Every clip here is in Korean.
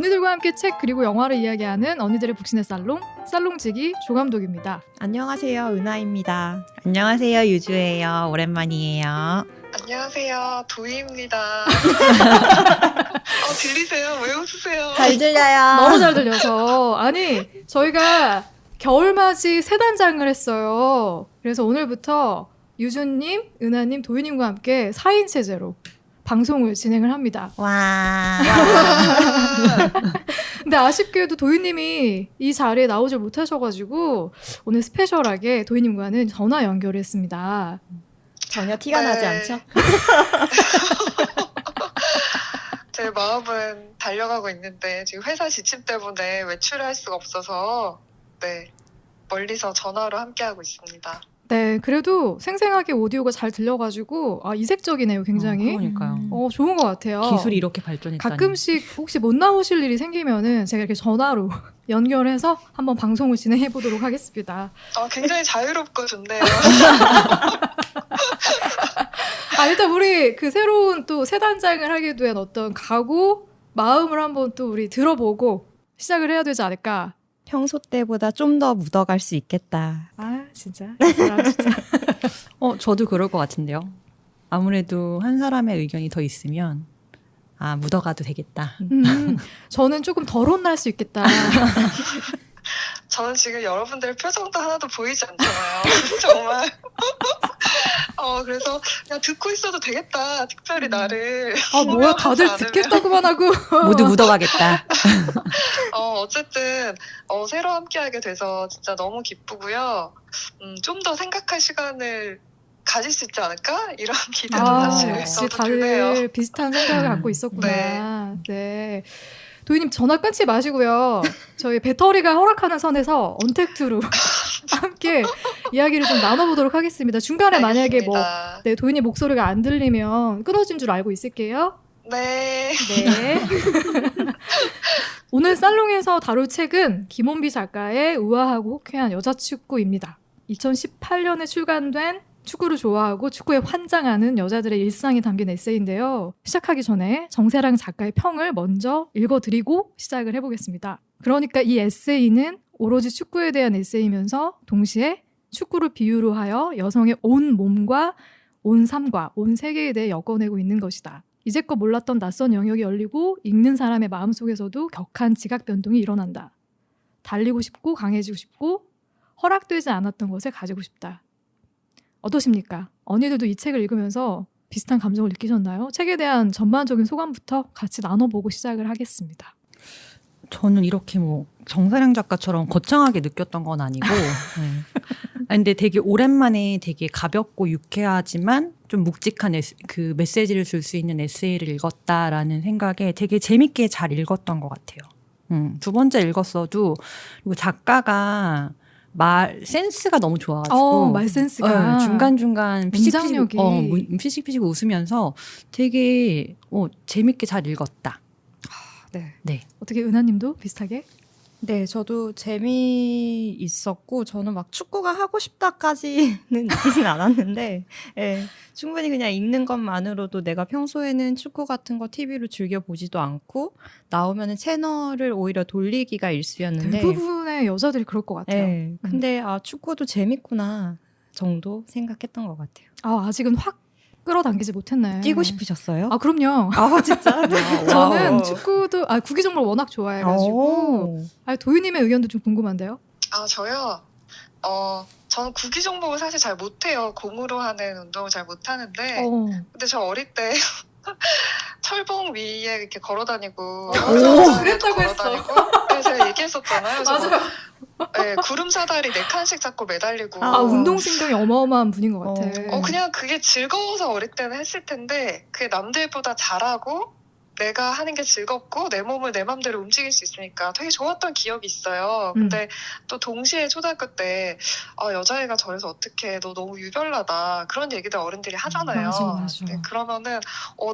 언니들과 함께 책 그리고 영화를 이야기하는 언니들의 북신의 살롱, 살롱지기 조감독입니다. 안녕하세요, 은하입니다. 안녕하세요, 유주예요. 오랜만이에요. 안녕하세요, 도희입니다. 들리세요? 왜 웃으세요? 잘 들려요. 너무 잘 들려서. 아니, 저희가 겨울맞이 세 단장을 했어요. 그래서 오늘부터 유주님, 은하님, 도희님과 함께 4인 체제로 방송을 진행을 합니다. 와. 근데 아쉽게도 도희님이 이 자리에 나오질 못하셔가지고 오늘 스페셜하게 도희님과는 전화 연결을 했습니다. 전혀 티가 나지 않죠? 제 마음은 달려가고 있는데 지금 회사 지침 때문에 외출을 할 수가 없어서 멀리서 전화로 함께하고 있습니다. 네, 그래도 생생하게 오디오가 잘 들려가지고 이색적이네요, 굉장히. 그러니까요. 좋은 것 같아요. 기술이 이렇게 발전했다니. 가끔씩 혹시 못 나오실 일이 생기면은 제가 이렇게 전화로 연결해서 한번 방송을 진행해 보도록 하겠습니다. 굉장히 자유롭고 좋네요. 일단 우리 그 새로운 또 새 단장을 하게 된 어떤 각오, 마음을 한번 또 우리 들어보고 시작을 해야 되지 않을까. 평소 때보다 좀 더 묻어갈 수 있겠다. 진짜. 진짜. 저도 그럴 것 같은데요. 아무래도 한 사람의 의견이 더 있으면 묻어가도 되겠다. 저는 조금 덜 혼날 수 있겠다. 저는 지금 여러분들 표정도 하나도 보이지 않잖아요. 정말. 그래서 그냥 듣고 있어도 되겠다. 특별히 나를. 뭐야, 다들 듣겠다고만 하고. 모두 묻어가겠다. 어쨌든 새로 함께하게 돼서 진짜 너무 기쁘고요. 좀 더 생각할 시간을 가질 수 있지 않을까? 이런 기대도 사실 역시 저도 드네요. 다들 비슷한 생각을 갖고 있었구나. 네. 도희님 전화 끊지 마시고요. 저희 배터리가 허락하는 선에서 언택트로 함께 이야기를 좀 나눠보도록 하겠습니다. 중간에 알겠습니다. 만약에 도희님 목소리가 안 들리면 끊어진 줄 알고 있을게요. 네. 오늘 살롱에서 다룰 책은 김원비 작가의 우아하고 호쾌한 여자축구입니다. 2018년에 출간된 축구를 좋아하고 축구에 환장하는 여자들의 일상이 담긴 에세이인데요. 시작하기 전에 정세랑 작가의 평을 먼저 읽어드리고 시작을 해보겠습니다. 그러니까 이 에세이는 오로지 축구에 대한 에세이면서 동시에 축구를 비유로 하여 여성의 온 몸과 온 삶과 온 세계에 대해 엮어내고 있는 것이다. 이제껏 몰랐던 낯선 영역이 열리고 읽는 사람의 마음속에서도 격한 지각 변동이 일어난다. 달리고 싶고 강해지고 싶고 허락되지 않았던 것을 가지고 싶다. 어떠십니까? 언니들도 이 책을 읽으면서 비슷한 감정을 느끼셨나요? 책에 대한 전반적인 소감부터 같이 나눠보고 시작을 하겠습니다. 저는 이렇게 정사량 작가처럼 거창하게 느꼈던 건 아니고 근데 되게 오랜만에 되게 가볍고 유쾌하지만 좀 묵직한 그 메시지를 줄 수 있는 에세이를 읽었다라는 생각에 되게 재밌게 잘 읽었던 것 같아요. 두 번째 읽었어도 그리고 작가가 말 센스가 너무 좋아가지고 말 센스가 중간중간 문장력이 피식피식 웃으면서 되게 재밌게 잘 읽었다. 네. 어떻게 은하님도 비슷하게? 네, 저도 재미있었고 저는 막 축구가 하고 싶다까지는 느끼진 않았는데 충분히 그냥 읽는 것만으로도 내가 평소에는 축구 같은 거 TV로 즐겨보지도 않고 나오면 채널을 오히려 돌리기가 일쑤였는데 대부분의 여자들이 그럴 것 같아요. 근데 축구도 재밌구나 정도 생각했던 것 같아요. 아직은 확 끌어당기지 못했네. 뛰고 싶으셨어요? 그럼요. 진짜? 저는 축구도 구기 종목을 워낙 좋아해가지고 도희님의 의견도 좀 궁금한데요. 저요? 저는 구기 종목을 사실 잘 못해요. 공으로 하는 운동을 잘 못하는데 근데 저 어릴 때 철봉 위에 이렇게 걸어다니고 그랬다고 했어. 제가 얘기했었잖아요. 맞아요. 구름 사다리 4칸씩 잡고 매달리고 운동신경이 어마어마한 분인 것 같아. 그냥 그게 즐거워서 어릴 때는 했을 텐데 그게 남들보다 잘하고 내가 하는 게 즐겁고 내 몸을 내 맘대로 움직일 수 있으니까 되게 좋았던 기억이 있어요. 근데 또 동시에 초등학교 때 여자애가 저래서 어떡해, 너 너무 유별나다, 그런 얘기들 어른들이 하잖아요. 맞아. 그러면은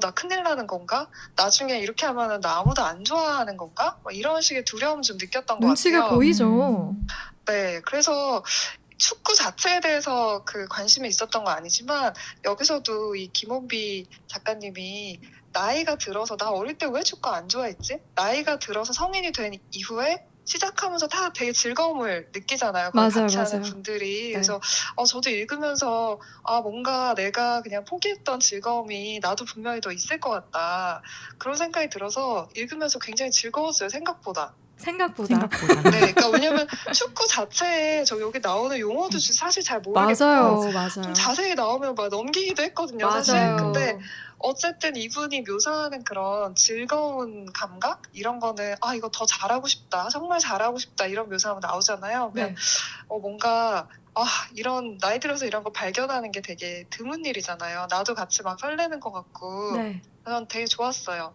나 큰일 나는 건가? 나중에 이렇게 하면은 나 아무도 안 좋아하는 건가? 이런 식의 두려움 좀 느꼈던 것 같아요. 눈치가 보이죠. 네, 그래서 축구 자체에 대해서 그 관심이 있었던 건 아니지만 여기서도 이 김원비 작가님이 나이가 들어서 나 어릴 때 왜 축구 안 좋아했지? 나이가 들어서 성인이 된 이후에 시작하면서 다 되게 즐거움을 느끼잖아요. 그걸 맞아요, 같이 하는 맞아요. 분들이. 네. 그래서 저도 읽으면서 뭔가 내가 그냥 포기했던 즐거움이 나도 분명히 더 있을 것 같다. 그런 생각이 들어서 읽으면서 굉장히 즐거웠어요. 생각보다. 생각보다. 네, 그러니까 왜냐면 축구 자체에 여기 나오는 용어도 사실 잘 모르겠고 맞아요, 맞아요. 좀 자세히 나오면 막 넘기기도 했거든요. 사실. 맞아요. 근데 어쨌든 이분이 묘사하는 그런 즐거운 감각 이런 거는 이거 더 잘하고 싶다, 정말 잘하고 싶다 이런 묘사가 나오잖아요. 그냥 네. 뭔가 이런 나이 들어서 이런 거 발견하는 게 되게 드문 일이잖아요. 나도 같이 막 설레는 것 같고 네. 전 되게 좋았어요.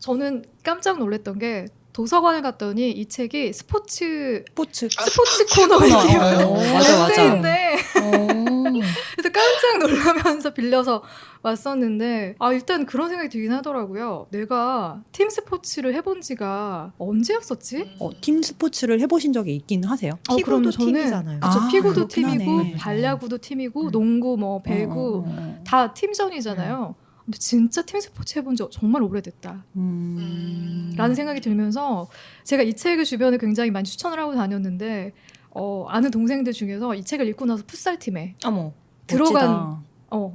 저는 깜짝 놀랐던 게 도서관에 갔더니 이 책이 스포츠 스포츠 코너에 코너. 맞아. 에세이인데 그래서 깜짝 놀라면서 빌려서 왔었는데 일단 그런 생각이 들긴 하더라고요. 내가 팀 스포츠를 해본 지가 언제였었지? 팀 스포츠를 해보신 적이 있긴 하세요? 피구도 저는 팀이잖아요. 그쵸, 피구도 그렇긴 팀이고 하네. 발야구도 팀이고 농구 뭐 배구 다 팀전이잖아요. 근데 진짜 팀 스포츠 해본 지 정말 오래됐다 라는 생각이 들면서 제가 이 책을 주변에 굉장히 많이 추천을 하고 다녔는데 아는 동생들 중에서 이 책을 읽고 나서 풋살팀에 어머. 들어간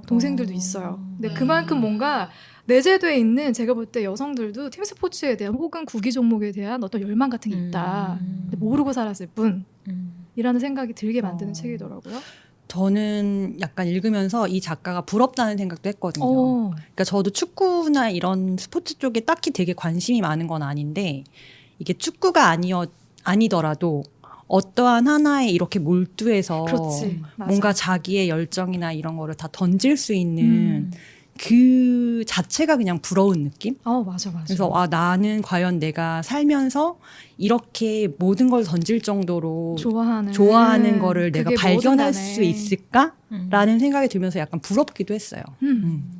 동생들도 있어요. 근데 그만큼 뭔가 내재되어 있는, 제가 볼 때 여성들도 팀 스포츠에 대한 혹은 구기 종목에 대한 어떤 열망 같은 게 있다. 근데 모르고 살았을 뿐이라는 생각이 들게 만드는 책이더라고요. 저는 약간 읽으면서 이 작가가 부럽다는 생각도 했거든요. 그러니까 저도 축구나 이런 스포츠 쪽에 딱히 되게 관심이 많은 건 아닌데 이게 축구가 아니더라도 어떠한 하나에 이렇게 몰두해서 그렇지. 맞아. 뭔가 자기의 열정이나 이런 거를 다 던질 수 있는 그 자체가 그냥 부러운 느낌? 맞아. 그래서 나는 과연 내가 살면서 이렇게 모든 걸 던질 정도로 좋아하는 거를 내가 발견할 수 있을까라는 생각이 들면서 약간 부럽기도 했어요.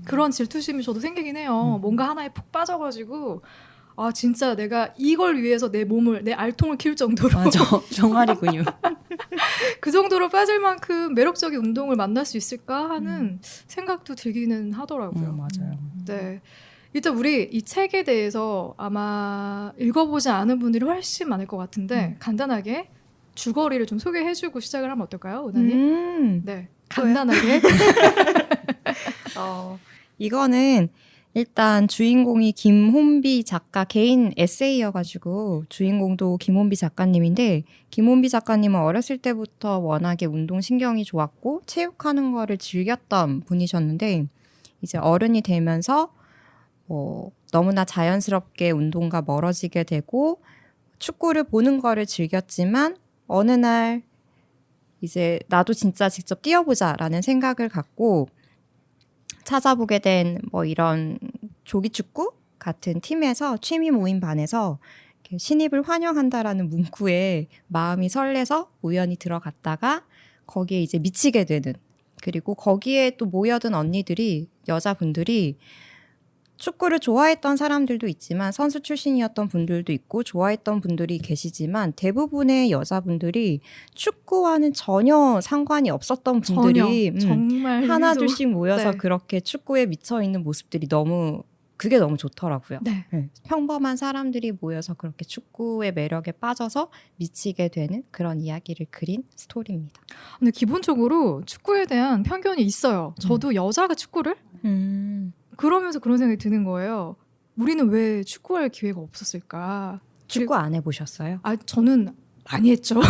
그런 질투심이 저도 생기긴 해요. 뭔가 하나에 푹 빠져가지고 진짜 내가 이걸 위해서 내 몸을, 내 알통을 키울 정도로 맞아. 정아리 근육. 그 정도로 빠질 만큼 매력적인 운동을 만날 수 있을까 하는 생각도 들기는 하더라고요. 맞아요. 네. 일단 우리 이 책에 대해서 아마 읽어보지 않은 분들이 훨씬 많을 것 같은데 간단하게 줄거리를 좀 소개해주고 시작을 하면 어떨까요, 오다님? 네, 간단하게. 이거는 일단 주인공이 김혼비 작가 개인 에세이여가지고 주인공도 김혼비 작가님인데, 김혼비 작가님은 어렸을 때부터 워낙에 운동신경이 좋았고 체육하는 거를 즐겼던 분이셨는데 이제 어른이 되면서 너무나 자연스럽게 운동과 멀어지게 되고 축구를 보는 거를 즐겼지만 어느 날 이제 나도 진짜 직접 뛰어보자라는 생각을 갖고 찾아보게 된 이런 조기축구 같은 팀에서 취미 모임 반에서 신입을 환영한다라는 문구에 마음이 설레서 우연히 들어갔다가 거기에 이제 미치게 되는, 그리고 거기에 또 모여든 언니들이, 여자분들이 축구를 좋아했던 사람들도 있지만 선수 출신이었던 분들도 있고 좋아했던 분들이 계시지만 대부분의 여자분들이 축구와는 전혀 상관이 없었던 분들이 정말 하나 둘씩 모여서 네. 그렇게 축구에 미쳐있는 모습들이 그게 너무 좋더라고요. 네. 평범한 사람들이 모여서 그렇게 축구의 매력에 빠져서 미치게 되는 그런 이야기를 그린 스토리입니다. 근데 기본적으로 축구에 대한 편견이 있어요. 저도 여자가 축구를? 그러면서 그런 생각이 드는 거예요. 우리는 왜 축구할 기회가 없었을까? 축구 안 해보셨어요? 저는 많이 했죠.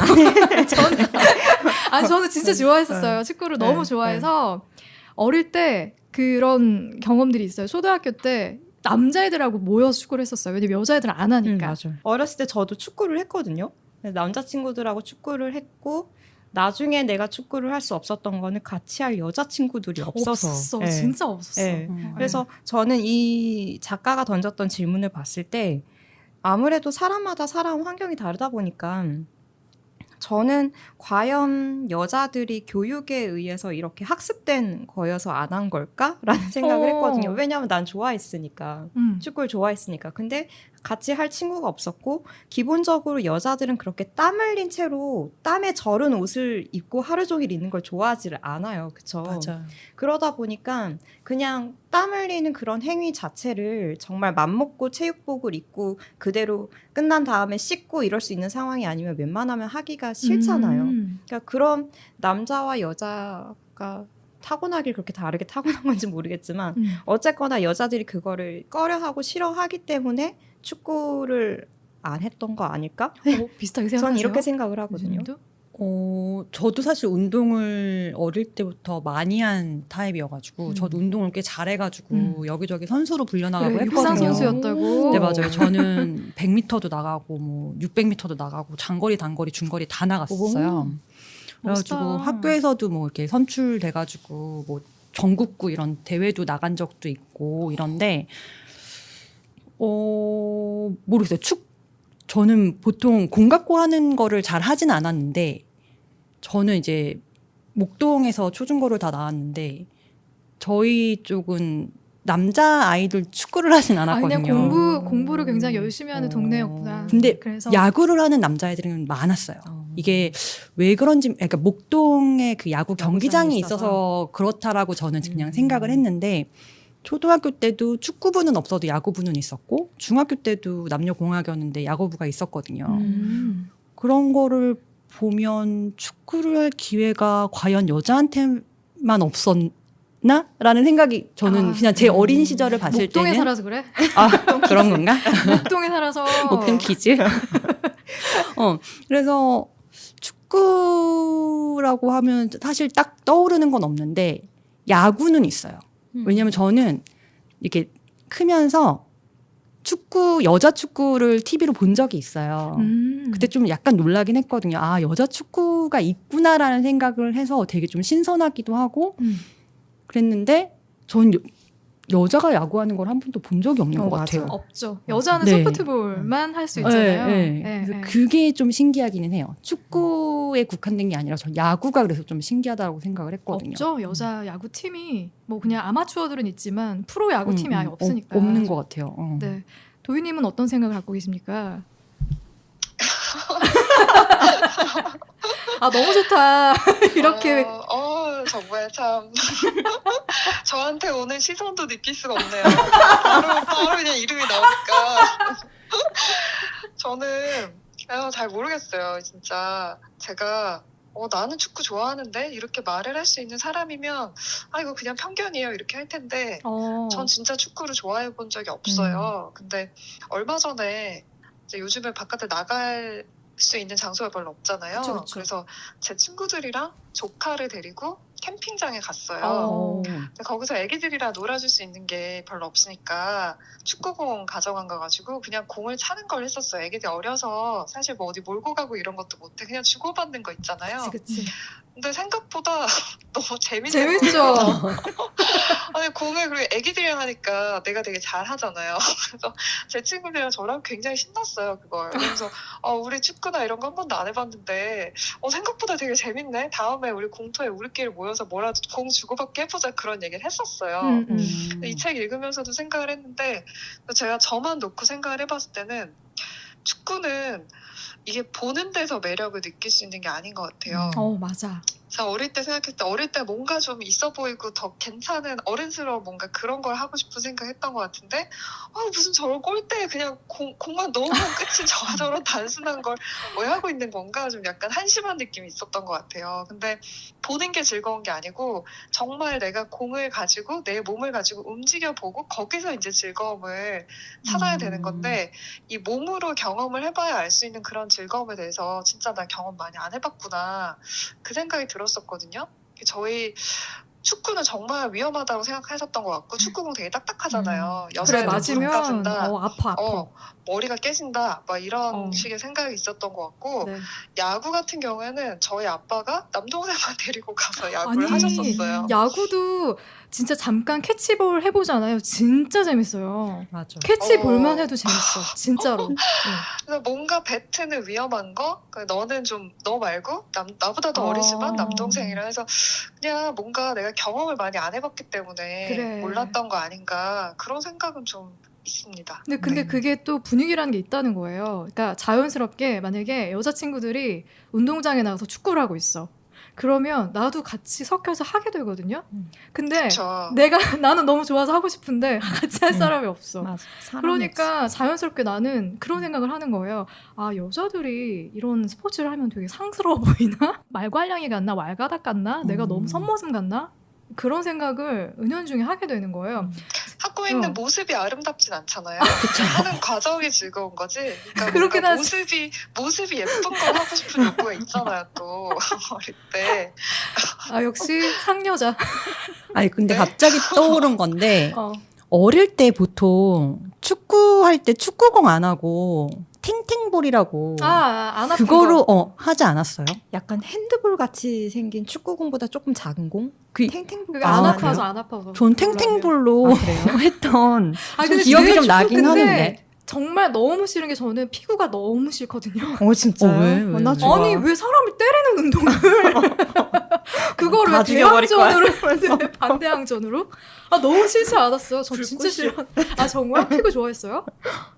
저는 진짜 좋아했었어요. 축구를 너무 좋아해서 어릴 때 그런 경험들이 있어요. 초등학교 때 남자애들하고 모여서 축구를 했었어요. 왜냐면 여자애들은 안 하니까. 맞아요. 어렸을 때 저도 축구를 했거든요. 남자친구들하고 축구를 했고 나중에 내가 축구를 할 수 없었던 거는 같이 할 여자친구들이 없어서. 진짜 없었어. 그래서 저는 이 작가가 던졌던 질문을 봤을 때 아무래도 사람마다 살아온 환경이 다르다 보니까 저는 과연 여자들이 교육에 의해서 이렇게 학습된 거여서 안 한 걸까라는 생각을 했거든요. 왜냐하면 난 좋아했으니까. 축구를 좋아했으니까. 근데 같이 할 친구가 없었고 기본적으로 여자들은 그렇게 땀 흘린 채로 땀에 절은 옷을 입고 하루 종일 있는 걸 좋아하지를 않아요. 그쵸? 맞아요. 그러다 보니까 그냥 땀 흘리는 그런 행위 자체를 정말 맘먹고 체육복을 입고 그대로 끝난 다음에 씻고 이럴 수 있는 상황이 아니면 웬만하면 하기가 싫잖아요. 그러니까 그런 남자와 여자가 타고나길 그렇게 다르게 타고난 건지 모르겠지만 어쨌거나 여자들이 그거를 꺼려하고 싫어하기 때문에 축구를 안 했던 거 아닐까? 비슷하게 생각하세요? 저는 이렇게 생각을 하거든요. 교수님도? 저도 사실 운동을 어릴 때부터 많이 한 타입이어가지고 저도 운동을 꽤 잘해가지고 여기저기 선수로 불려나가고 그래, 했거든요. 육상 선수였다고. 네, 맞아요. 저는 100m도 나가고 뭐 600m도 나가고 장거리, 단거리, 중거리 다 나갔었어요. 그래가지고 멋있다. 학교에서도 뭐 이렇게 선출돼가지고 뭐 전국구 이런 대회도 나간 적도 있고 이런데 모르겠어요. 저는 보통 공 갖고 하는 거를 잘 하진 않았는데 저는 이제 목동에서 초중고를 다 나왔는데 저희 쪽은 남자 아이들 축구를 하진 않았거든요. 그냥 공부를 굉장히 열심히 하는 동네였구나. 근데 그래서 야구를 하는 남자애들은 많았어요. 이게 왜 그런지, 그러니까 목동에 그 야구 경기장이 있어서 그렇다라고 저는 그냥 생각을 했는데 초등학교 때도 축구부는 없어도 야구부는 있었고 중학교 때도 남녀공학이었는데 야구부가 있었거든요. 그런 거를 보면 축구를 할 기회가 과연 여자한테만 없었나? 라는 생각이 저는 그냥 제 어린 시절을 봤을 목동에 때는 살아서 그래? 그런 건가? 목동에 살아서 목동 퀴즈. 그래서 축구라고 하면 사실 딱 떠오르는 건 없는데 야구는 있어요. 왜냐면 저는 이렇게 크면서 여자 축구를 TV로 본 적이 있어요. 그때 좀 약간 놀라긴 했거든요. 아, 여자 축구가 있구나라는 생각을 해서 되게 좀 신선하기도 하고 그랬는데 전 여자가 야구하는 걸 한 번도 본 적이 없는 것 같아요. 없죠. 여자는 네. 소프트볼만 할 수 있잖아요. 네, 그래서 그게 좀 신기하기는 해요. 축구에 국한된 게 아니라 전 야구가 그래서 좀 신기하다고 생각을 했거든요. 없죠. 여자 야구 팀이 뭐 그냥 아마추어들은 있지만 프로 야구 팀이 아예 없으니까. 없는 것 같아요. 네. 도희님은 어떤 생각을 갖고 계십니까? 아 너무 좋다. 이렇게 정말 참 저한테 오는 시선도 느낄 수가 없네요. 바로 그냥 이름이 나오니까 저는 잘 모르겠어요. 진짜 제가 나는 축구 좋아하는데 이렇게 말을 할 수 있는 사람이면 이거 그냥 편견이에요 이렇게 할 텐데 전 진짜 축구를 좋아해 본 적이 없어요. 근데 얼마 전에 이제 요즘에 바깥에 나갈 수 있는 장소가 별로 없잖아요. 그쵸. 그래서 제 친구들이랑 조카를 데리고 캠핑장에 갔어요. 근데 거기서 애기들이랑 놀아줄 수 있는 게 별로 없으니까 축구공 가져간 거 가지고 그냥 공을 차는 걸 했었어요. 애기들 어려서 사실 뭐 어디 몰고 가고 이런 것도 못해. 그냥 주고받는 거 있잖아요. 그치. 근데 생각보다 너무 재밌죠. 아니 공을 그리고 애기들이랑 하니까 내가 되게 잘하잖아요. 그래서 제 친구들이랑 저랑 굉장히 신났어요 그걸. 그래서 우리 축구나 이런 거 한 번도 안 해봤는데 생각보다 되게 재밌네. 다음에 우리 공터에 우리끼리 모여서 뭐라도 공 주고받게 해보자 그런 얘기를 했었어요. 이 책 읽으면서도 생각을 했는데 제가 저만 놓고 생각을 해봤을 때는 축구는 이게 보는 데서 매력을 느낄 수 있는 게 아닌 것 같아요. 맞아. 제가 어릴 때 생각했을 때 어릴 때 뭔가 좀 있어 보이고 더 괜찮은 어른스러운 뭔가 그런 걸 하고 싶은 생각했던 것 같은데 무슨 저런 골대에 그냥 공만 넣으면 끝이 저런 단순한 걸 왜 하고 있는 건가 좀 약간 한심한 느낌이 있었던 것 같아요. 근데 보는 게 즐거운 게 아니고 정말 내가 공을 가지고 내 몸을 가지고 움직여보고 거기서 이제 즐거움을 찾아야 되는 건데 이 몸으로 경험을 해봐야 알 수 있는 그런 즐거움에 대해서 진짜 나 경험 많이 안 해봤구나 그 생각이 들었었거든요. 저희 축구는 정말 위험하다고 생각하셨던 것 같고 축구공 되게 딱딱하잖아요. 그래 여자애들 맞으면 다 아파. 머리가 깨진다 막 이런 식의 생각이 있었던 것 같고 네. 야구 같은 경우에는 저희 아빠가 남동생만 데리고 가서 야구를 하셨었어요. 야구도 진짜 잠깐 캐치볼 해보잖아요. 진짜 재밌어요. 맞아. 캐치볼만 해도 재밌어. 진짜로. 그래서 뭔가 배트는 위험한 거, 너는 좀 너 말고 나보다 더 어리지만 남동생이라 해서 그냥 뭔가 내가 경험을 많이 안 해봤기 때문에 그래. 몰랐던 거 아닌가 그런 생각은 좀 있습니다. 근데 네. 그게 또 분위기라는 게 있다는 거예요. 그러니까 자연스럽게 만약에 여자친구들이 운동장에 나가서 축구를 하고 있어. 그러면 나도 같이 섞여서 하게 되거든요. 근데 그렇죠. 나는 너무 좋아서 하고 싶은데 같이 할 사람이 없어. 맞아. 사람이 그러니까 자연스럽게 나는 그런 생각을 하는 거예요. 아, 여자들이 이런 스포츠를 하면 되게 상스러워 보이나? 말괄량이 같나? 말가닥 같나? 내가 너무 선머슴 같나? 그런 생각을 은연중에 하게 되는 거예요. 하고 있는 어. 모습이 아름답진 않잖아요. 하는 과정이 즐거운 거지. 그러니까 그렇긴 뭔가 하지. 모습이 예쁜 걸 하고 싶은 욕구가 있잖아요. 또 어릴 때. 아, 역시 상여자. 아니 근데 네? 갑자기 떠오른 건데 어. 어릴 때 보통 축구할 때 축구공 안 하고 탱탱볼이라고 안 아픈 그거로 거. 하지 않았어요? 약간 핸드볼 같이 생긴 축구공보다 조금 작은 공? 그- 탱탱볼. 그게 안 아, 아파서 그래요? 안 아파서. 전 그러려면. 탱탱볼로 했던 아, 좀 기억이 되게 좀 나긴 근데 하는데. 정말 너무 싫은 게 저는 피구가 너무 싫거든요. 진짜요? 왜? 나 좋아. 아니 왜 사람을 때리는 운동을 그걸 다 왜 죽여버릴 거야. 대항전으로 왜 반대항전으로? 아 너무 싫지 않았어요. 저 진짜 싫어. 아 정말 피구 좋아했어요?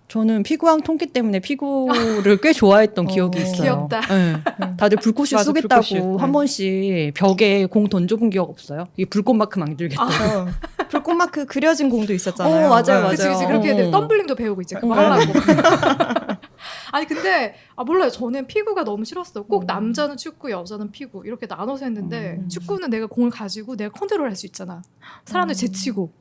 저는 피구왕 통기 때문에 피구를 꽤 좋아했던 기억이 있어요. 귀엽다. 네. 다들 불꽃이 맞아, 쏘겠다고 불꽃슛. 한 번씩 벽에 공 던져본 기억 없어요? 이게 불꽃만큼 안 들겠다고. 불꽃마크 그려진 공도 있었잖아요. 맞아요, 맞아요. 그치 그렇게 어. 덤블링도 배우고 이제 그거 하려고. 아니 근데 몰라요. 저는 피구가 너무 싫었어요. 꼭 남자는 축구, 여자는 피구 이렇게 나눠서 했는데 축구는 내가 공을 가지고 내가 컨트롤할 수 있잖아. 사람들 제치고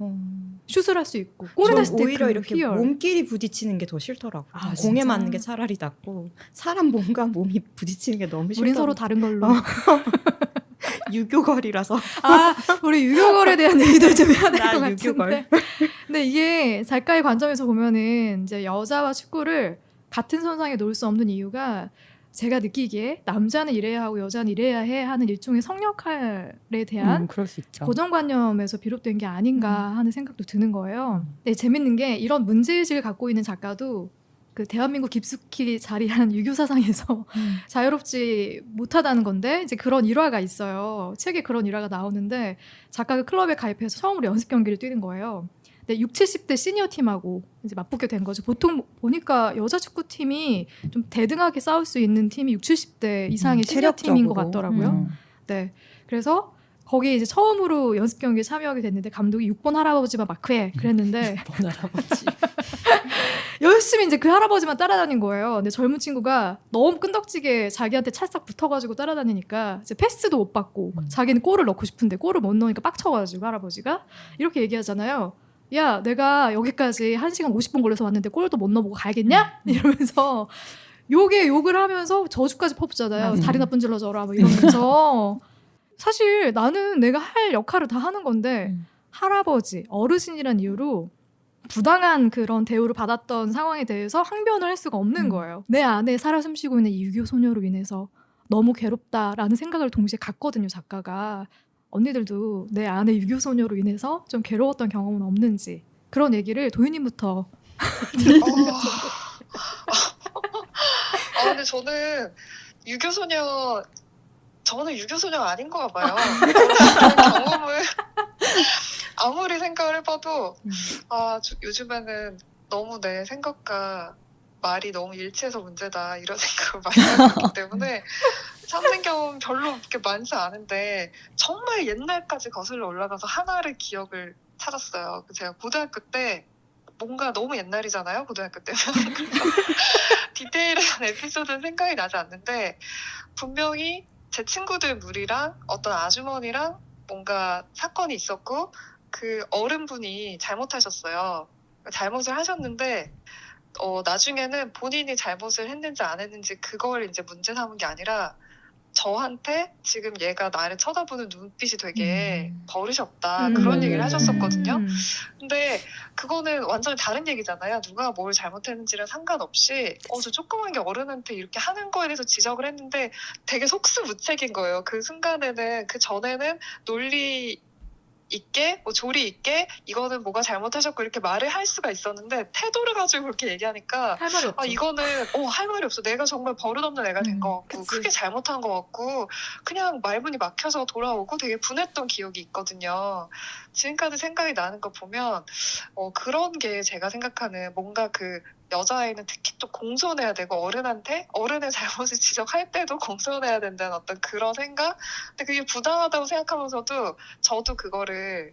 슛을 할 수 있고 골을 전 했을 때 오히려 그 이렇게 희열. 몸끼리 부딪히는 게 더 싫더라고. 아, 공에 진짜? 맞는 게 차라리 낫고 사람 몸과 몸이 부딪히는 게 너무 싫더라고. 우린 서로 다른 걸로. 유교걸이라서. 우리 유교걸에 대한 얘기도 좀 해야 될 나 것 유교걸. 같은데. 근데 이게 작가의 관점에서 보면은 이제 여자와 축구를 같은 선상에 놓을 수 없는 이유가 제가 느끼기에 남자는 이래야 하고 여자는 이래야 해 하는 일종의 성역할에 대한 그럴 수 있죠. 고정관념에서 비롯된 게 아닌가 하는 생각도 드는 거예요. 근데 재밌는 게 이런 문제의식을 갖고 있는 작가도 그 대한민국 깊숙이 자리한 유교 사상에서 자유롭지 못하다는 건데 이제 그런 일화가 있어요. 책에 그런 일화가 나오는데 작가가 클럽에 가입해서 처음으로 연습 경기를 뛰는 거예요. 근데 60, 70대 시니어 팀하고 이제 맞붙게 된 거죠. 보통 보니까 여자 축구팀이 좀 대등하게 싸울 수 있는 팀이 60, 70대 이상의 시니어 팀인 것 같더라고요. 네. 그래서 거기 이제 처음으로 연습 경기에 참여하게 됐는데 감독이 6번 할아버지만 마크해 그랬는데 할아버지. 열심히 이제 그 할아버지만 따라다닌 거예요. 근데 젊은 친구가 너무 끈덕지게 자기한테 찰싹 붙어가지고 따라다니니까 이제 패스도 못 받고 자기는 골을 넣고 싶은데 골을 못 넣으니까 빡쳐가지고 할아버지가 이렇게 얘기하잖아요. 야, 내가 여기까지 1시간 50분 걸려서 왔는데 골도 못 넣어보고 가야겠냐? 이러면서 욕을 하면서 저주까지 퍼붓잖아요. 다리 나쁜 질러져라 뭐 이러면서 사실 나는 내가 할 역할을 다 하는 건데 할아버지, 어르신이란 이유로 부당한 그런 대우를 받았던 상황에 대해서 항변을 할 수가 없는 거예요. 내 안에 살아 숨쉬고 있는 이 유교 소녀로 인해서 너무 괴롭다라는 생각을 동시에 갖거든요, 작가가. 언니들도 내 안에 유교 소녀로 인해서 좀 괴로웠던 경험은 없는지 그런 얘기를 도윤님부터 근데 저는 유교소녀가 아닌 거 봐요. 경험을 아무리 생각을 해봐도 요즘에는 너무 내 생각과 말이 너무 일치해서 문제다 이런 생각을 많이 하고 있기 때문에 참는 경험 별로 그렇게 많지 않은데 정말 옛날까지 거슬러 올라가서 하나를 기억을 찾았어요. 제가 고등학교 때 뭔가 너무 옛날이잖아요. 고등학교 때면. 디테일한 에피소드는 생각이 나지 않는데 분명히 제 친구들 무리랑 어떤 아주머니랑 뭔가 사건이 있었고 그 어른분이 잘못하셨어요. 잘못을 하셨는데 나중에는 본인이 잘못을 했는지 안 했는지 그걸 이제 문제 삼은 게 아니라 저한테 지금 얘가 나를 쳐다보는 눈빛이 되게 버릇이 없다 그런 얘기를 하셨었거든요. 근데 그거는 완전히 다른 얘기잖아요. 누가 뭘 잘못했는지랑 상관없이 저 조그만 게 어른한테 이렇게 하는 거에 대해서 지적을 했는데 되게 속수무책인 거예요. 그 순간에는 그 전에는 논리 있게, 뭐 조리 있게 이거는 뭐가 잘못하셨고 이렇게 말을 할 수가 있었는데 태도를 가지고 그렇게 얘기하니까 할 말이 없죠. 이거는 할 말이 없어. 내가 정말 버릇없는 애가 된 것 같고 그치. 크게 잘못한 것 같고 그냥 말문이 막혀서 돌아오고 되게 분했던 기억이 있거든요. 지금까지 생각이 나는 거 보면 그런 게 제가 생각하는 뭔가 그 여자아이는 특히 또 공손해야 되고 어른의 잘못을 지적할 때도 공손해야 된다는 어떤 그런 생각? 근데 그게 부당하다고 생각하면서도 저도 그거를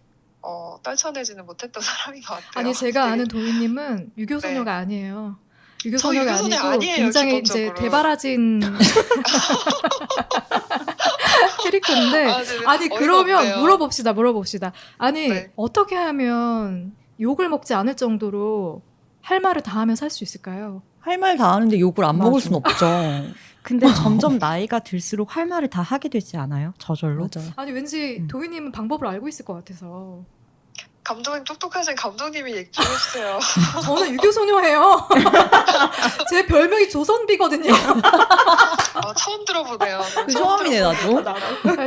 떨쳐내지는 못했던 사람인 것 같아요. 아니 제가 되게 아는 도희님은 유교소녀가 아니에요. 유교소녀가 저 유교소녀 아니고 아니에요, 굉장히 이제 기본적으로. 대바라진 캐릭터인데 네, 아니 어이가 그러면 없네요. 물어봅시다. 아니 네. 어떻게 하면 욕을 먹지 않을 정도로 할 말을 다 하면 살 수 있을까요? 할 말 다 하는데 욕을 안 먹을 맞아. 순 없죠. 근데 점점 나이가 들수록 할 말을 다 하게 되지 않아요? 저절로? 맞아. 아니 왠지 도희님은 방법을 알고 있을 것 같아서 감독님 똑똑하신 감독님이 얘기 좀 해주세요. 저는 유교소녀예요. 제 별명이 조선비거든요. 처음 들어보네요. 그 처음이네 나도.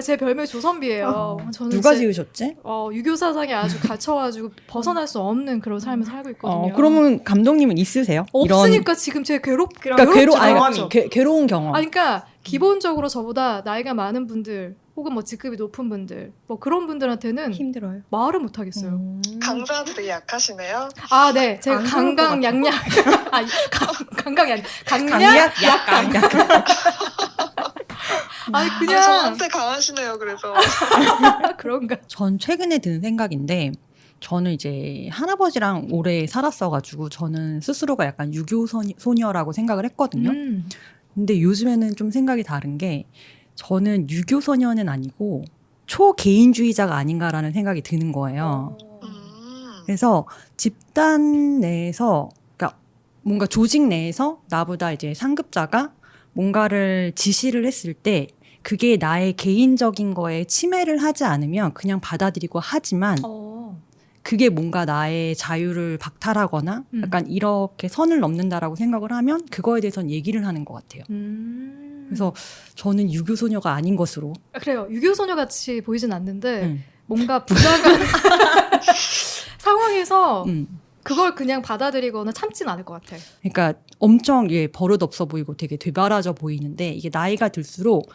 제 별명이 조선비예요. 저는 누가 이제, 지으셨지? 유교 사상에 아주 갇혀가지고 벗어날 수 없는 그런 삶을 살고 있거든요. 그러면 감독님은 있으세요? 없으니까 지금 제가 그러니까 괴롭죠. 괴로운 경험. 아니, 그러니까 기본적으로 저보다 나이가 많은 분들 혹은 뭐 직급이 높은 분들 뭐 그런 분들한테는 힘들어요. 말을 못 하겠어요. 강자한테 되게 약하시네요. 아, 네, 제가 안 그럴 것 강강약약, 강강약, 강약, 약강. 아니 아, 그냥 저한테 강하시네요. 그래서 그런가. 전 최근에 드는 생각인데 저는 이제 할아버지랑 오래 살았어가지고 저는 스스로가 약간 유교 소녀라고 생각을 했거든요. 근데 요즘에는 좀 생각이 다른 게 저는 유교 소녀는 아니고 초개인주의자가 아닌가라는 생각이 드는 거예요. 그래서 집단 내에서 그러니까 뭔가 조직 내에서 나보다 이제 상급자가 뭔가를 지시를 했을 때 그게 나의 개인적인 거에 침해를 하지 않으면 그냥 받아들이고 하지만 그게 뭔가 나의 자유를 박탈하거나 약간 이렇게 선을 넘는다라고 생각을 하면 그거에 대해서는 얘기를 하는 것 같아요. 그래서 저는 유교 소녀가 아닌 것으로. 그래요. 유교 소녀 같이 보이진 않는데 뭔가 부당한 상황에서 그걸 그냥 받아들이거나 참진 않을 것 같아. 그러니까 엄청 버릇없어 보이고 되게 되바라져 보이는데 이게 나이가 들수록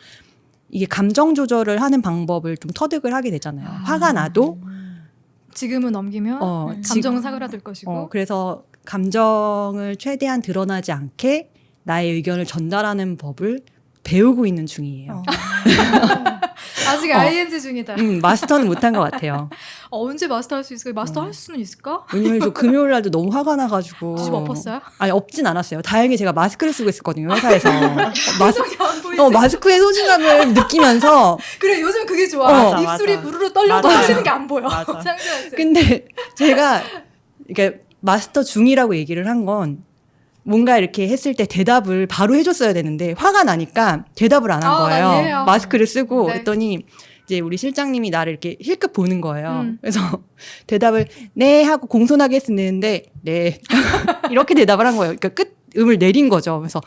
이게 감정 조절을 하는 방법을 좀 터득을 하게 되잖아요. 화가 나도 지금은 넘기면 감정은 사그라들 것이고. 그래서 감정을 최대한 드러나지 않게 나의 의견을 전달하는 법을 배우고 있는 중이에요. 아직 ING 중이다. 마스터는 못한 것 같아요. 언제 마스터할 수 있을까? 마스터 할 수는 있을까? 왜냐면 저 금요일 날도 너무 화가 나가지고. 집 엎었어요? 아니 없진 않았어요. 다행히 제가 마스크를 쓰고 있었거든요 회사에서. 표정이 안 보이지? 마스크의 소중함을 느끼면서. 그래 요즘 그게 좋아. 맞아, 입술이 맞아. 부르르 떨려도 맞아요. 하시는 게 안 보여. 맞아. 상대하세요. 근데 제가 이게 마스터 중이라고 얘기를 한 건 뭔가 이렇게 했을 때 대답을 바로 해줬어야 되는데 화가 나니까 대답을 안 한 난 이해해요. 거예요. 마스크를 쓰고 네. 그랬더니 이제 우리 실장님이 나를 이렇게 힐끗 보는 거예요. 그래서 대답을 네 하고 공손하게 했는데 네 이렇게 대답을 한 거예요. 그러니까 끝음을 내린 거죠. 그래서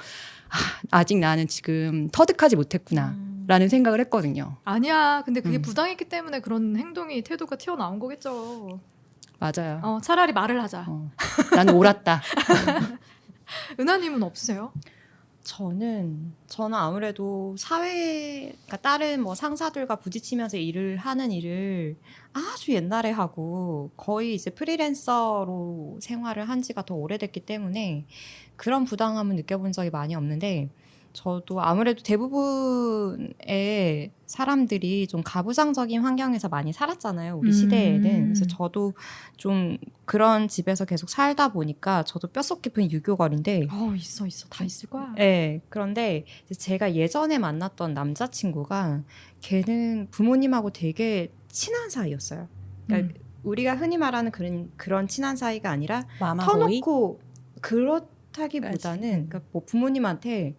아직 나는 지금 터득하지 못했구나라는 생각을 했거든요. 아니야. 근데 그게 부당했기 때문에 그런 행동이 태도가 튀어나온 거겠죠. 맞아요. 차라리 말을 하자. 나는 옳았다. 은하님은 없으세요? 저는 아무래도 그러니까 다른 뭐 상사들과 부딪히면서 일을 하는 일을 아주 옛날에 하고 거의 이제 프리랜서로 생활을 한 지가 더 오래됐기 때문에 그런 부당함은 느껴본 적이 많이 없는데 저도 아무래도 대부분의 사람들이 좀 가부장적인 환경에서 많이 살았잖아요. 우리 시대에는. 그래서 저도 좀 그런 집에서 계속 살다 보니까 저도 뼛속 깊은 유교걸인데 있어. 다 있을 거야. 네. 그런데 이제 제가 예전에 만났던 남자친구가 걔는 부모님하고 되게 친한 사이였어요. 그러니까 우리가 흔히 말하는 그런 친한 사이가 아니라 마마보이? 터놓고 그렇다기보다는 그러니까 뭐 부모님한테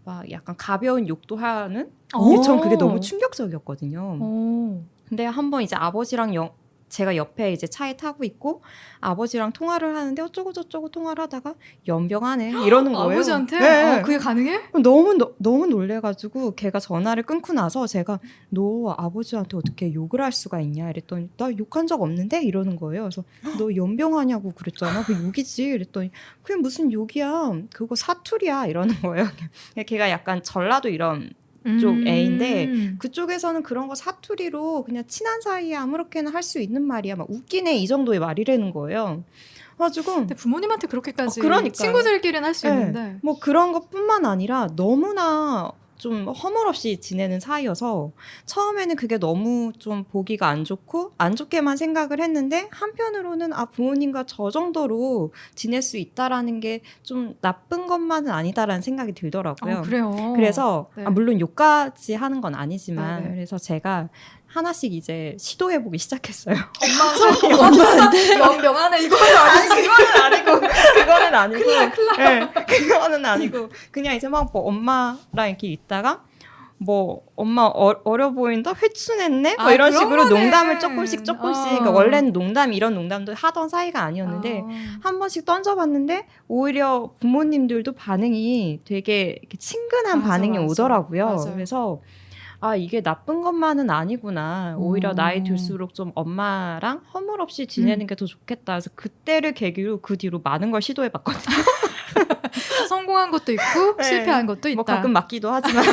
막 약간 가벼운 욕도 하는? 근데 전 그게 너무 충격적이었거든요. 근데 한번 이제 아버지랑 제가 옆에 이제 차에 타고 있고 아버지랑 통화를 하는데 어쩌고 저쩌고 통화를 하다가 연병하네 이러는 거예요. 아버지한테? 네. 그게 가능해? 너무 놀래가지고 걔가 전화를 끊고 나서 제가 너 아버지한테 어떻게 욕을 할 수가 있냐 이랬더니 나 욕한 적 없는데 이러는 거예요. 그래서 너 연병하냐고 그랬잖아. 그 욕이지 이랬더니 그게 무슨 욕이야. 그거 사투리야 이러는 거예요. 걔가 약간 전라도 이런 쪽 애인데 그쪽에서는 그런 거 사투리로 그냥 친한 사이에 아무렇게나 할 수 있는 말이야. 막 웃기네 이 정도의 말이라는 거예요. 가지고 근데 부모님한테 그렇게까지 그러니까요. 친구들끼리는 할 수 네. 있는데 뭐 그런 것뿐만 아니라 너무나 좀 허물없이 지내는 사이여서 처음에는 그게 너무 좀 보기가 안 좋고 안 좋게만 생각을 했는데 한편으로는 아 부모님과 저 정도로 지낼 수 있다라는 게 좀 나쁜 것만은 아니다라는 생각이 들더라고요. 그래요. 그래서 네. 물론 욕까지 하는 건 아니지만 네네. 그래서 제가 하나씩 이제 시도해보기 시작했어요. 엄마한테 연병하네 이거는 아니지. 그거는 아니고 네, 그거는 아니고 그냥 이제 막 뭐 엄마랑 이렇게 있다가 뭐 엄마 어려 보인다 회춘했네 뭐 이런 그런 식으로 거네. 농담을 조금씩 그러니까 원래는 농담 이런 농담도 하던 사이가 어. 아니었는데 한 번씩 던져봤는데 오히려 부모님들도 반응이 되게 이렇게 친근한 맞아, 반응이 맞아. 오더라고요. 맞아요. 그래서 아 이게 나쁜 것만은 아니구나. 오히려 나이 들수록 좀 엄마랑 허물없이 지내는 게 더 좋겠다. 그래서 그때를 계기로 그 뒤로 많은 걸 시도해봤거든요. 성공한 것도 있고 네. 실패한 것도 있다. 뭐 가끔 맞기도 하지만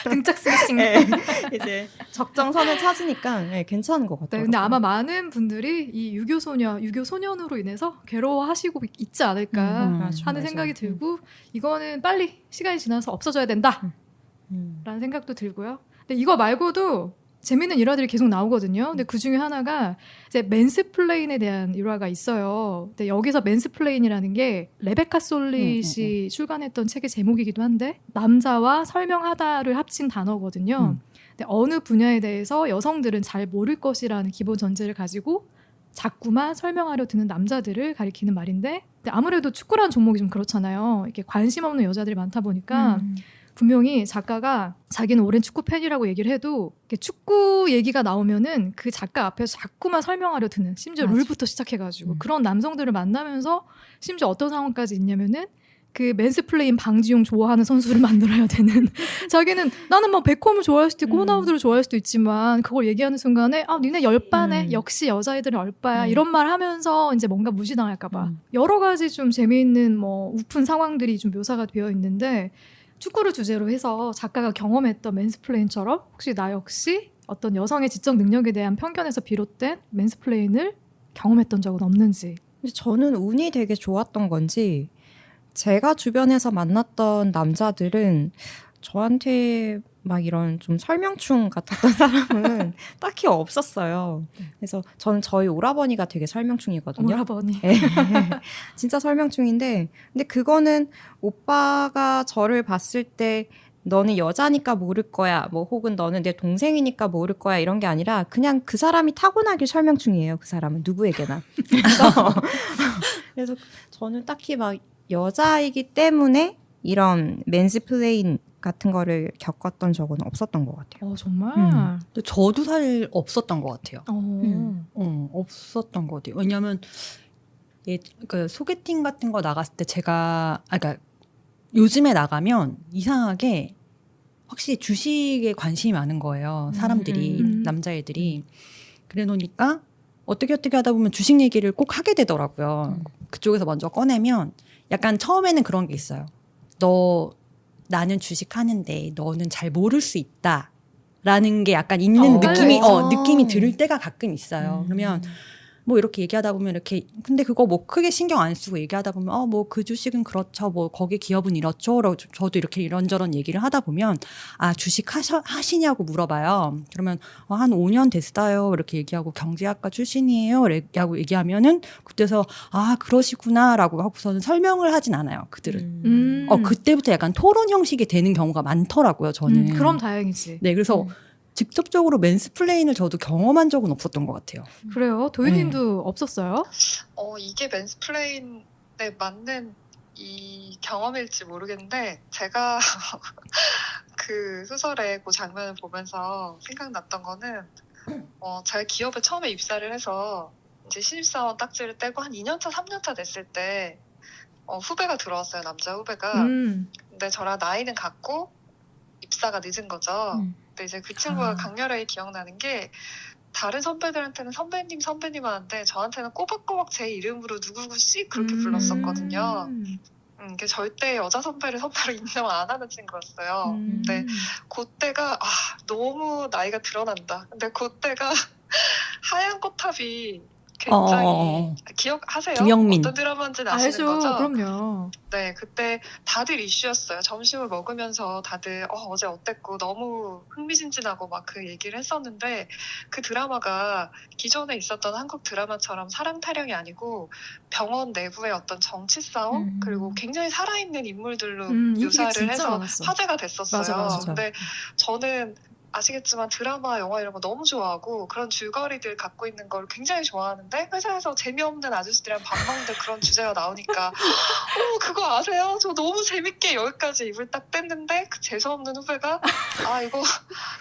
등짝 스매싱. 네, 이제 적정선을 찾으니까 네, 괜찮은 것 네, 같아요. 근데 아마 많은 분들이 이 유교 소년으로 인해서 괴로워하시고 있지 않을까 맞아, 하는 맞아. 생각이 들고 이거는 빨리 시간이 지나서 없어져야 된다라는 음. 생각도 들고요. 근데 이거 말고도 재밌는 일화들이 계속 나오거든요. 근데 그 중에 하나가 이제 맨스플레인에 대한 일화가 있어요. 근데 여기서 맨스플레인이라는 게 레베카 솔릿이 출간했던 책의 제목이기도 한데 남자와 설명하다를 합친 단어거든요. 근데 어느 분야에 대해서 여성들은 잘 모를 것이라는 기본 전제를 가지고 자꾸만 설명하려 드는 남자들을 가리키는 말인데 근데 아무래도 축구라는 종목이 좀 그렇잖아요. 이렇게 관심 없는 여자들이 많다 보니까 분명히 작가가 자기는 오랜 축구 팬이라고 얘기를 해도 이렇게 축구 얘기가 나오면은 그 작가 앞에서 자꾸만 설명하려 드는 심지어 맞아. 룰부터 시작해가지고 그런 남성들을 만나면서 심지어 어떤 상황까지 있냐면은 그 맨스플레인 방지용 좋아하는 선수를 만들어야 되는 자기는 나는 뭐 베컴을 좋아할 수도 있고 호나우드를 좋아할 수도 있지만 그걸 얘기하는 순간에 아 니네 열바네 역시 여자애들은 얼빠야 이런 말 하면서 이제 뭔가 무시당할까봐 여러 가지 좀 재미있는 뭐 우픈 상황들이 좀 묘사가 되어 있는데 축구를 주제로 해서 작가가 경험했던 맨스플레인처럼 혹시 나 역시 어떤 여성의 지적 능력에 대한 편견에서 비롯된 맨스플레인을 경험했던 적은 없는지. 근데 저는 운이 되게 좋았던 건지 제가 주변에서 만났던 남자들은 저한테 막 이런 좀 설명충 같았던 사람은 딱히 없었어요. 그래서 저는 저희 오라버니가 되게 설명충이거든요. 오라버니. 네. 진짜 설명충인데 근데 그거는 오빠가 저를 봤을 때 너는 여자니까 모를 거야 뭐 혹은 너는 내 동생이니까 모를 거야 이런 게 아니라 그냥 그 사람이 타고나길 설명충이에요. 그 사람은 누구에게나. 그래서 저는 딱히 막 여자이기 때문에 이런 맨스플레인 같은 거를 겪었던 적은 없었던 것 같아요. 정말. 근데 저도 사실 없었던 것 같아요. 없었던 것 같아요. 왜냐하면 그 소개팅 같은 거 나갔을 때 제가 그러니까 요즘에 나가면 이상하게 확실히 주식에 관심이 많은 거예요. 사람들이 남자애들이 그래 놓으니까 어떻게 하다 보면 주식 얘기를 꼭 하게 되더라고요. 그쪽에서 먼저 꺼내면 약간 처음에는 그런 게 있어요. 나는 주식 하는데 너는 잘 모를 수 있다. 라는 게 약간 있는 느낌이 들을 때가 가끔 있어요. 그러면 뭐 이렇게 얘기하다 보면 이렇게 근데 그거 뭐 크게 신경 안 쓰고 얘기하다 보면 뭐 그 주식은 그렇죠. 뭐 거기 기업은 이렇죠. 저도 이렇게 이런저런 얘기를 하다 보면 아 주식 하시냐고 물어봐요. 그러면 한 5년 됐어요. 이렇게 얘기하고 경제학과 출신이에요. 라고 얘기하면은 그때서 아 그러시구나라고 하고서는 설명을 하진 않아요. 그들은. 그때부터 약간 토론 형식이 되는 경우가 많더라고요. 저는. 그럼 다행이지. 네, 그래서 직접적으로 맨스플레인을 저도 경험한 적은 없었던 것 같아요. 그래요? 도희님도 없었어요? 이게 맨스플레인에 맞는 이 경험일지 모르겠는데 제가 그 소설의 그 장면을 보면서 생각났던 거는 제가 기업에 처음에 입사를 해서 이제 신입사원 딱지를 떼고 한 2년차, 3년차 됐을 때 후배가 들어왔어요. 남자 후배가. 근데 저랑 나이는 같고 입사가 늦은 거죠. 근데 이제 그 친구가 아. 강렬하게 기억나는 게 다른 선배들한테는 선배님 하는데 저한테는 꼬박꼬박 제 이름으로 누구누구 씨 그렇게 불렀었거든요. 이게 절대 여자 선배를 선배로 인정 안 하는 친구였어요. 근데 그때가 너무 나이가 드러난다. 근데 그때가 하얀 꽃탑이 굉장히 기억하세요? 김영민. 어떤 드라마인지는 아시는 알죠. 거죠? 그럼요. 네, 그때 다들 이슈였어요. 점심을 먹으면서 다들 어제 어땠고 너무 흥미진진하고 막 그 얘기를 했었는데 그 드라마가 기존에 있었던 한국 드라마처럼 사랑 타령이 아니고 병원 내부의 어떤 정치 싸움 그리고 굉장히 살아있는 인물들로 인기가 묘사를 진짜 해서 많았어. 화제가 됐었어요. 맞아. 근데 저는 아시겠지만 드라마, 영화 이런 거 너무 좋아하고 그런 줄거리들 갖고 있는 걸 굉장히 좋아하는데 회사에서 재미없는 아저씨들이랑 밥 먹는데 그런 주제가 나오니까 그거 아세요? 저 너무 재밌게 여기까지 입을 딱 뗐는데 그 재수없는 후배가 이거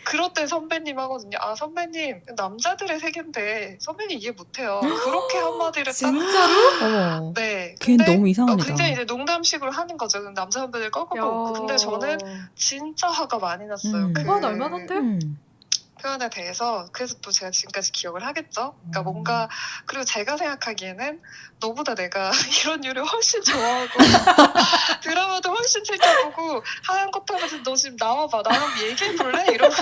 그럴 때 선배님 하거든요. 선배님 남자들의 세계인데 선배님 이해 못해요. 그렇게 한마디를 딱 진짜로? 어머. 네. 걔는 근데 너무 이상한 애다. 굉장히 이제 농담식으로 하는 거죠. 남자 선배들 꺾어보고. 근데 저는 진짜 화가 많이 났어요. 그 화가 얼마나인데? 표현에 대해서. 그래서 또 제가 지금까지 기억을 하겠죠. 그러니까 뭔가 그리고 제가 생각하기에는 너보다 내가 이런 류를 훨씬 좋아하고 드라마도 훨씬 챙겨보고 하얀 꽃하면서 너 지금 나와봐 나랑 얘기해볼래? 이러면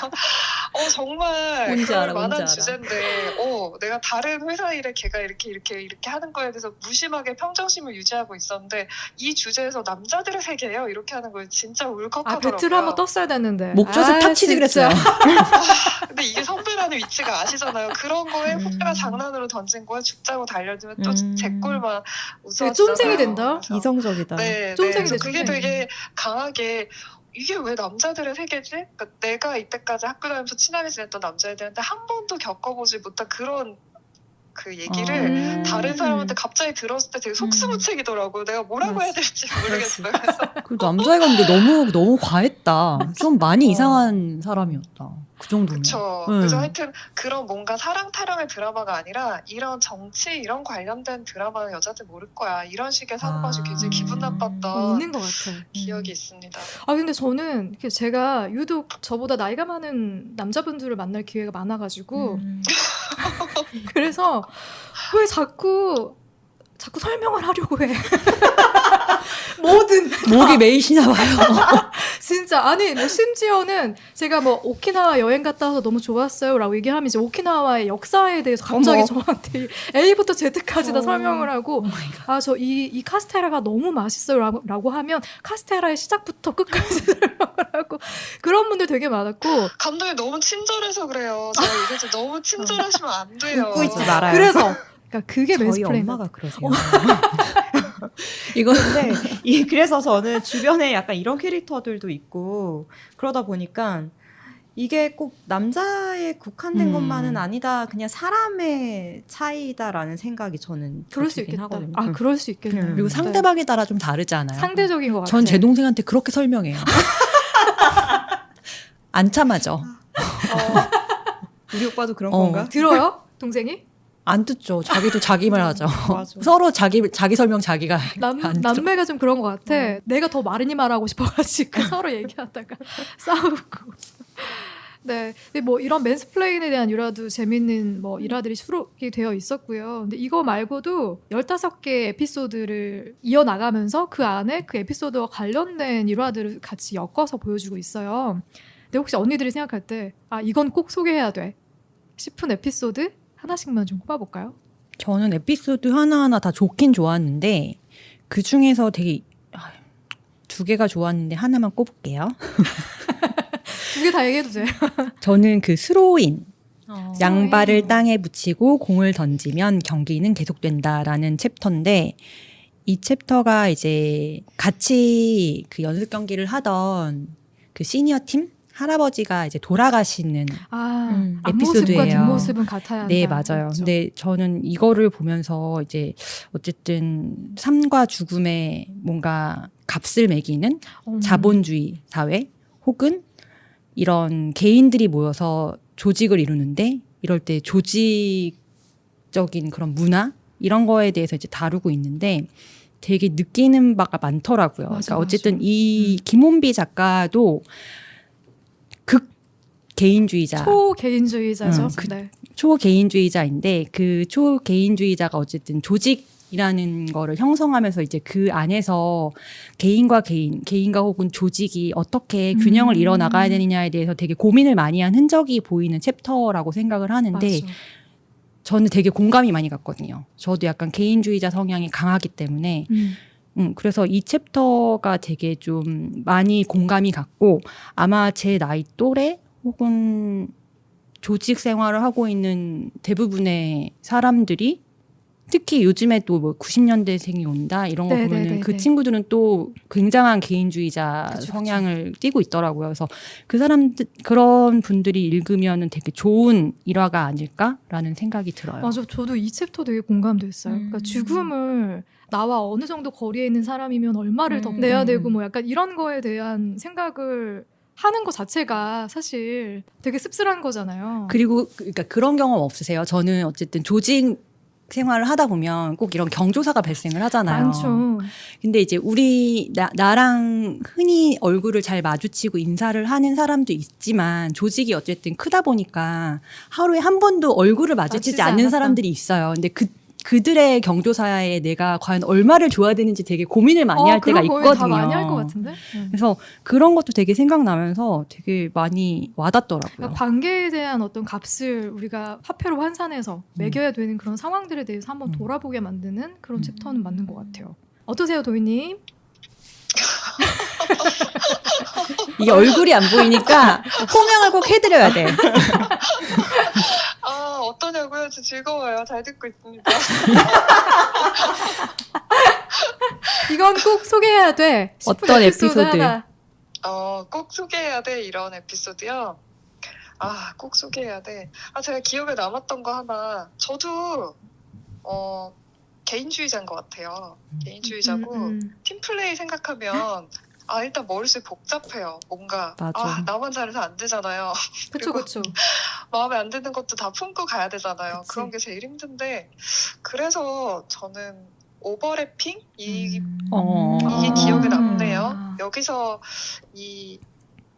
정말 뭔지 그럴 알아, 만한 뭔지 알아. 주제인데 내가 다른 회사 일에 걔가 이렇게 하는 거에 대해서 무심하게 평정심을 유지하고 있었는데 이 주제에서 남자들의 세계예요 이렇게 하는 거에 진짜 울컥하더라고요. 배틀 한번 떴어야 되는데. 목젖을 탁 치지 진짜. 그랬어요. 근데 이게 선배라는 위치가 아시잖아요. 그런 거에 후배가 장난으로 던진 거에 죽자고 달려들면 또 제 꼴만 웃어주잖아요. 쫌생이 된다? 이성적이다. 네, 쫌생이 그래서 되죠. 그게 되게 강하게 이게 왜 남자들의 세계지? 그러니까 내가 이때까지 학교 다니면서 친하게 지냈던 남자애들한테 한 번도 겪어보지 못한 그런 그 얘기를 다른 사람한테 갑자기 들었을 때 되게 속수무책이더라고요. 내가 뭐라고 해야 될지 모르겠어요. 그래서 그 남자애가 근데 너무 과했다. 좀 많이 이상한 사람이었다. 그 정도면. 그렇죠. 그래서 하여튼 그런 뭔가 사랑 타령의 드라마가 아니라 이런 정치 이런 관련된 드라마는 여자들 모를 거야. 이런 식의 사고방식 굉장히 기분 나빴던 있는 것 같아. 기억이 있습니다. 근데 저는 제가 유독 저보다 나이가 많은 남자분들을 만날 기회가 많아가지고 그래서 왜 자꾸 설명을 하려고 해. 뭐든 목이 메이시나 봐요. 진짜 아니 심지어는 제가 오키나와 여행 갔다 와서 너무 좋았어요라고 얘기하면 이제 오키나와의 역사에 대해서 갑자기 저한테 A부터 Z까지 다 설명을 하고 저 이 카스테라가 너무 맛있어요라고 하면 카스테라의 시작부터 끝까지 설명을 하고 그런 분들 되게 많았고 감독님 너무 친절해서 그래요. 저 이제 너무 친절하시면 안 돼요. 웃고 있지 말아요. 그래서 그게 저희 맨스플레인 엄마가 그러세요. 이거 근데 그래서 저는 주변에 약간 이런 캐릭터들도 있고 그러다 보니까 이게 꼭 남자에 국한된 것만은 아니다. 그냥 사람의 차이다라는 생각이 저는 그럴 수 들긴 있겠다. 하거든요. 그럴 수 있겠네요. 그리고 상대방에 따라 좀 다르지 않아요? 상대적인 것 같아요. 전 제 동생한테 그렇게 설명해요. 안 참아져. 우리 오빠도 그런 건가? 들어요? 동생이? 안 듣죠. 자기도 자기 말 하죠. 맞아. 서로 자기 설명 자기가 안 듣죠. 남매가 좀 그런 것 같아. 내가 더 많이 말하고 싶어가지고 서로 얘기하다가 싸우고. 네, 근데 이런 맨스플레인에 대한 일화도 재밌는 일화들이 수록이 되어 있었고요. 근데 이거 말고도 15개 에피소드를 이어나가면서 그 안에 그 에피소드와 관련된 일화들을 같이 엮어서 보여주고 있어요. 근데 혹시 언니들이 생각할 때 이건 꼭 소개해야 돼 싶은 에피소드 하나씩만 좀 꼽아볼까요? 저는 에피소드 하나하나 다 좋긴 좋았는데 그 중에서 되게 2개가 좋았는데 하나만 꼽을게요. 2개 다 얘기해도 돼요. 저는 그 스로인 양발을 땅에 붙이고 공을 던지면 경기는 계속된다라는 챕터인데 이 챕터가 이제 같이 그 연습 경기를 하던 그 시니어 팀 할아버지가 이제 돌아가시는 앞모습과 에피소드예요. 뒷모습은 같아야 한다. 네, 맞아요. 그렇죠. 근데 저는 이거를 보면서 이제 어쨌든 삶과 죽음에 뭔가 값을 매기는 자본주의 사회 혹은 이런 개인들이 모여서 조직을 이루는데 이럴 때 조직적인 그런 문화 이런 거에 대해서 이제 다루고 있는데 되게 느끼는 바가 많더라고요. 맞아, 그러니까 어쨌든 맞아. 이 김혼비 작가도 극 개인주의자, 초개인주의자죠. 그- 네. 초개인주의자인데 그 초개인주의자가 어쨌든 조직이라는 거를 형성하면서 이제 그 안에서 개인과 혹은 조직이 어떻게 균형을 이뤄 나가야 되느냐에 대해서 되게 고민을 많이 한 흔적이 보이는 챕터라고 생각을 하는데 맞아. 저는 되게 공감이 많이 갔거든요. 저도 약간 개인주의자 성향이 강하기 때문에 그래서 이 챕터가 되게 좀 많이 공감이 갔고 아마 제 나이 또래 혹은 조직 생활을 하고 있는 대부분의 사람들이 특히 요즘에 또 뭐 90년대생이 온다 이런 거 보면은 네네네네. 그 친구들은 또 굉장한 개인주의자 그쵸, 그쵸. 성향을 띠고 있더라고요. 그래서 그 사람들 그런 분들이 읽으면은 되게 좋은 일화가 아닐까라는 생각이 들어요. 맞아. 저도 이 챕터 되게 공감됐어요. 그러니까 죽음을 나와 어느 정도 거리에 있는 사람이면 얼마를 더 내야 되고 뭐 약간 이런 거에 대한 생각을 하는 것 자체가 사실 되게 씁쓸한 거잖아요. 그리고 그러니까 그런 경험 없으세요? 저는 어쨌든 조직 생활을 하다 보면 꼭 이런 경조사가 발생을 하잖아요. 많죠. 근데 이제 나랑 흔히 얼굴을 잘 마주치고 인사를 하는 사람도 있지만 조직이 어쨌든 크다 보니까 하루에 한 번도 얼굴을 마주치지 마주치지 않는 않았던. 사람들이 있어요. 근데 그들의 경조사에 내가 과연 얼마를 줘야 되는지 되게 고민을 많이 할 때가 그런 고민 다 있거든요. 많이 할 것 같은데. 그래서 그런 것도 되게 생각나면서 되게 많이 와닿더라고요. 그러니까 관계에 대한 어떤 값을 우리가 화폐로 환산해서 매겨야 되는 그런 상황들에 대해서 한번 돌아보게 만드는 그런 챕터는 맞는 것 같아요. 어떠세요, 도희님? 이게 얼굴이 안 보이니까 호명을 꼭 해드려야 돼. 아, 어떠냐고요? 저 즐거워요. 잘 듣고 있습니다. 이건 꼭 소개해야 돼. 싶은 어떤 에피소드 에피소드? 하나. 꼭 소개해야 돼, 이런 에피소드요. 아, 꼭 소개해야 돼. 제가 기억에 남았던 거 하나. 저도, 개인주의자인 것 같아요. 개인주의자고, 팀플레이 생각하면, 일단 머릿속이 복잡해요. 뭔가. 맞아. 나만 잘해서 안 되잖아요. 그쵸, 그리고 그쵸. 마음에 안 드는 것도 다 품고 가야 되잖아요. 그치. 그런 게 제일 힘든데, 그래서 저는 오버래핑? 이게 기억에 남네요. 여기서 이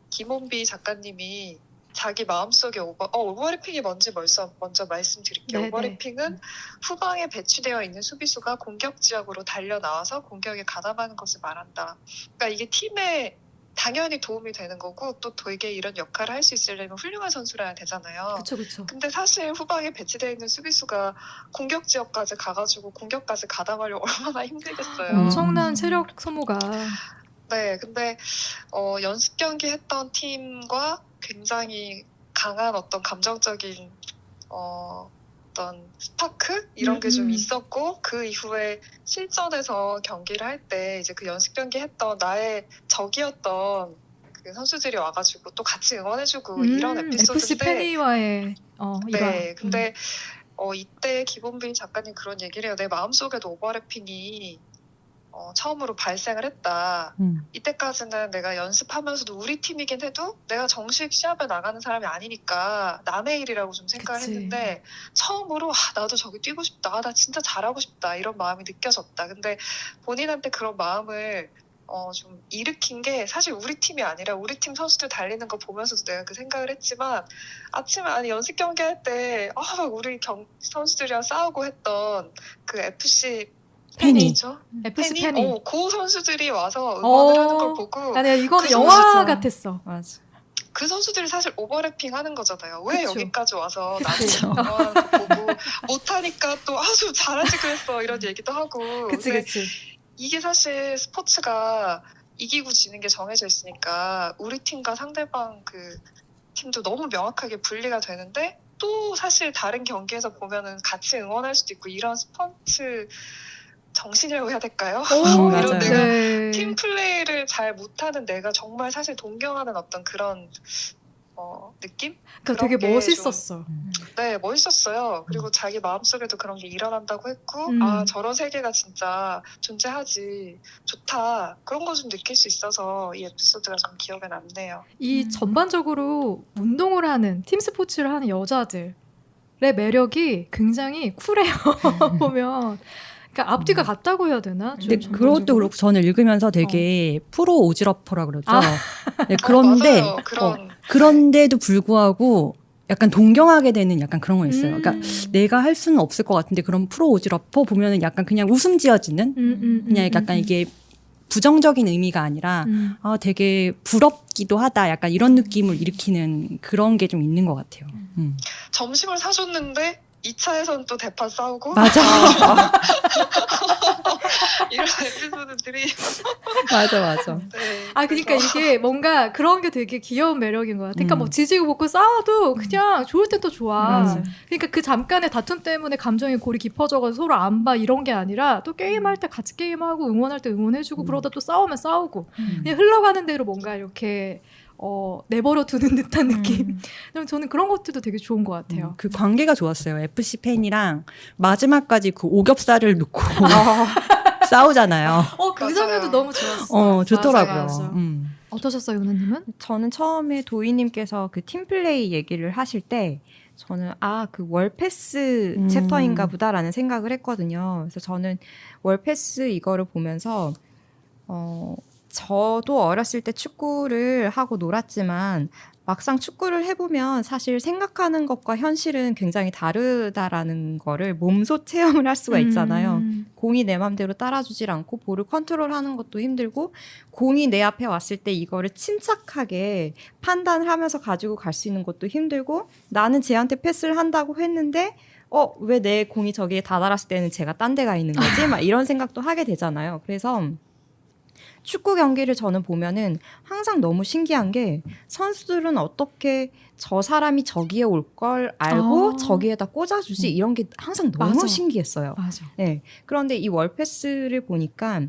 김원비 작가님이 자기 마음속에 오버래핑이 뭔지 먼저 말씀드릴게요. 네네. 오버래핑은 후방에 배치되어 있는 수비수가 공격 지역으로 달려나와서 공격에 가담하는 것을 말한다. 그러니까 이게 팀에 당연히 도움이 되는 거고 또 되게 이런 역할을 할 수 있으려면 훌륭한 선수라야 되잖아요. 그쵸, 그쵸. 근데 사실 후방에 배치되어 있는 수비수가 공격 지역까지 가가지고 공격까지 가담하려면 얼마나 힘들겠어요. 엄청난 체력 소모가. 네, 근데 연습 경기 했던 팀과 굉장히 강한 어떤 감정적인 어떤 스파크 이런 게 좀 있었고 그 이후에 실전에서 경기를 할 때 이제 그 연습 경기 했던 나의 적이었던 그 선수들이 와가지고 또 같이 응원해주고 이런 FC 에피소드인데 페니와의 일화. 네, 근데 이때 기본빈 작가님 그런 얘기를 해요. 내 마음속에도 오버래핑이 처음으로 발생을 했다. 이때까지는 내가 연습하면서도 우리 팀이긴 해도 내가 정식 시합에 나가는 사람이 아니니까 남의 일이라고 좀 생각을 그치. 했는데 처음으로 나도 저기 뛰고 싶다. 나 진짜 잘하고 싶다. 이런 마음이 느껴졌다. 근데 본인한테 그런 마음을 좀 일으킨 게 사실 우리 팀이 아니라 우리 팀 선수들 달리는 거 보면서도 내가 그 생각을 했지만 아침에 연습 경기 할 때 막 우리 선수들이랑 싸우고 했던 그 FC 팬이죠. FC 페니. 고 선수들이 와서 응원을 하는 걸 보고 아니 이거는 그 영화 선수죠. 같았어. 맞아. 그 선수들이 사실 오버래핑 하는 거잖아요. 왜 그쵸. 여기까지 와서 그치. 나한테 응원하는 거 보고 못하니까 또 좀 잘하지 그랬어 이런 얘기도 하고 그치, 근데 그치. 이게 사실 스포츠가 이기고 지는 게 정해져 있으니까 우리 팀과 상대방 그 팀도 너무 명확하게 분리가 되는데 또 사실 다른 경기에서 보면은 같이 응원할 수도 있고 이런 스포츠 정신이라고 해야 될까요? 맞아요. 이런 내가 네. 팀 플레이를 잘 못하는 내가 정말 사실 동경하는 어떤 그런 느낌? 그러니까 되게 그런 게 멋있었어. 네, 멋있었어요. 그리고 자기 마음속에도 그런 게 일어난다고 했고 저런 세계가 진짜 존재하지 좋다. 그런 거 좀 느낄 수 있어서 이 에피소드가 좀 기억에 남네요. 이 전반적으로 운동을 하는 팀 스포츠를 하는 여자들 매력이 굉장히 쿨해요. 보면. 그러니까 앞뒤가 같다고 해야 되나? 근데 좀 그것도 전반적으로? 그렇고 저는 읽으면서 되게 프로 오지랖퍼라 그러죠. 아. 네, 그런데 맞아요. 그런 그런데도 불구하고 약간 동경하게 되는 약간 그런 거 있어요. 그러니까 내가 할 수는 없을 것 같은데 그런 프로 오지랖퍼 보면은 약간 그냥 웃음 지어지는 그냥 약간 이게 부정적인 의미가 아니라 아 되게 부럽기도 하다 약간 이런 느낌을 일으키는 그런 게 좀 있는 것 같아요. 점심을 사줬는데 2차에선 또 대판 싸우고 맞아. 이런 에피소드들이 맞아. 네, 아, 그러니까 그래서 이게 뭔가 그런 게 되게 귀여운 매력인 것 같아. 그러니까 뭐 지지고 볶고 싸워도 그냥 좋을 땐 또 좋아. 맞아. 그러니까 그 잠깐의 다툼 때문에 감정의 골이 깊어져서 서로 안 봐 이런 게 아니라 또 게임할 때 같이 게임하고 응원할 때 응원해주고 그러다 또 싸우면 싸우고 그냥 흘러가는 대로 뭔가 이렇게 내버려 두는 듯한 느낌. 저는 그런 것들도 되게 좋은 것 같아요. 그 관계가 좋았어요. FC 팬이랑 마지막까지 그 오겹살을 놓고 싸우잖아요. 그 맞아요. 장면도 너무 좋았어. 좋더라고요. 맞아. 어떠셨어요, 은하님은? 저는 처음에 도희님께서 그 팀플레이 얘기를 하실 때 저는 그 월패스 챕터인가 보다라는 생각을 했거든요. 그래서 저는 월패스 이거를 보면서 저도 어렸을 때 축구를 하고 놀았지만 막상 축구를 해보면 사실 생각하는 것과 현실은 굉장히 다르다라는 거를 몸소 체험을 할 수가 있잖아요. 공이 내 맘대로 따라주질 않고 볼을 컨트롤하는 것도 힘들고 공이 내 앞에 왔을 때 이거를 침착하게 판단을 하면서 가지고 갈 수 있는 것도 힘들고 나는 쟤한테 패스를 한다고 했는데 왜 내 공이 저기에 다다랐을 때는 제가 딴 데 가 있는 거지? 막 이런 생각도 하게 되잖아요. 그래서 축구 경기를 저는 보면은 항상 너무 신기한 게 선수들은 어떻게 저 사람이 저기에 올 걸 알고 저기에다 꽂아주지 이런 게 항상 너무 맞아. 신기했어요. 맞아. 네. 그런데 이 월패스를 보니까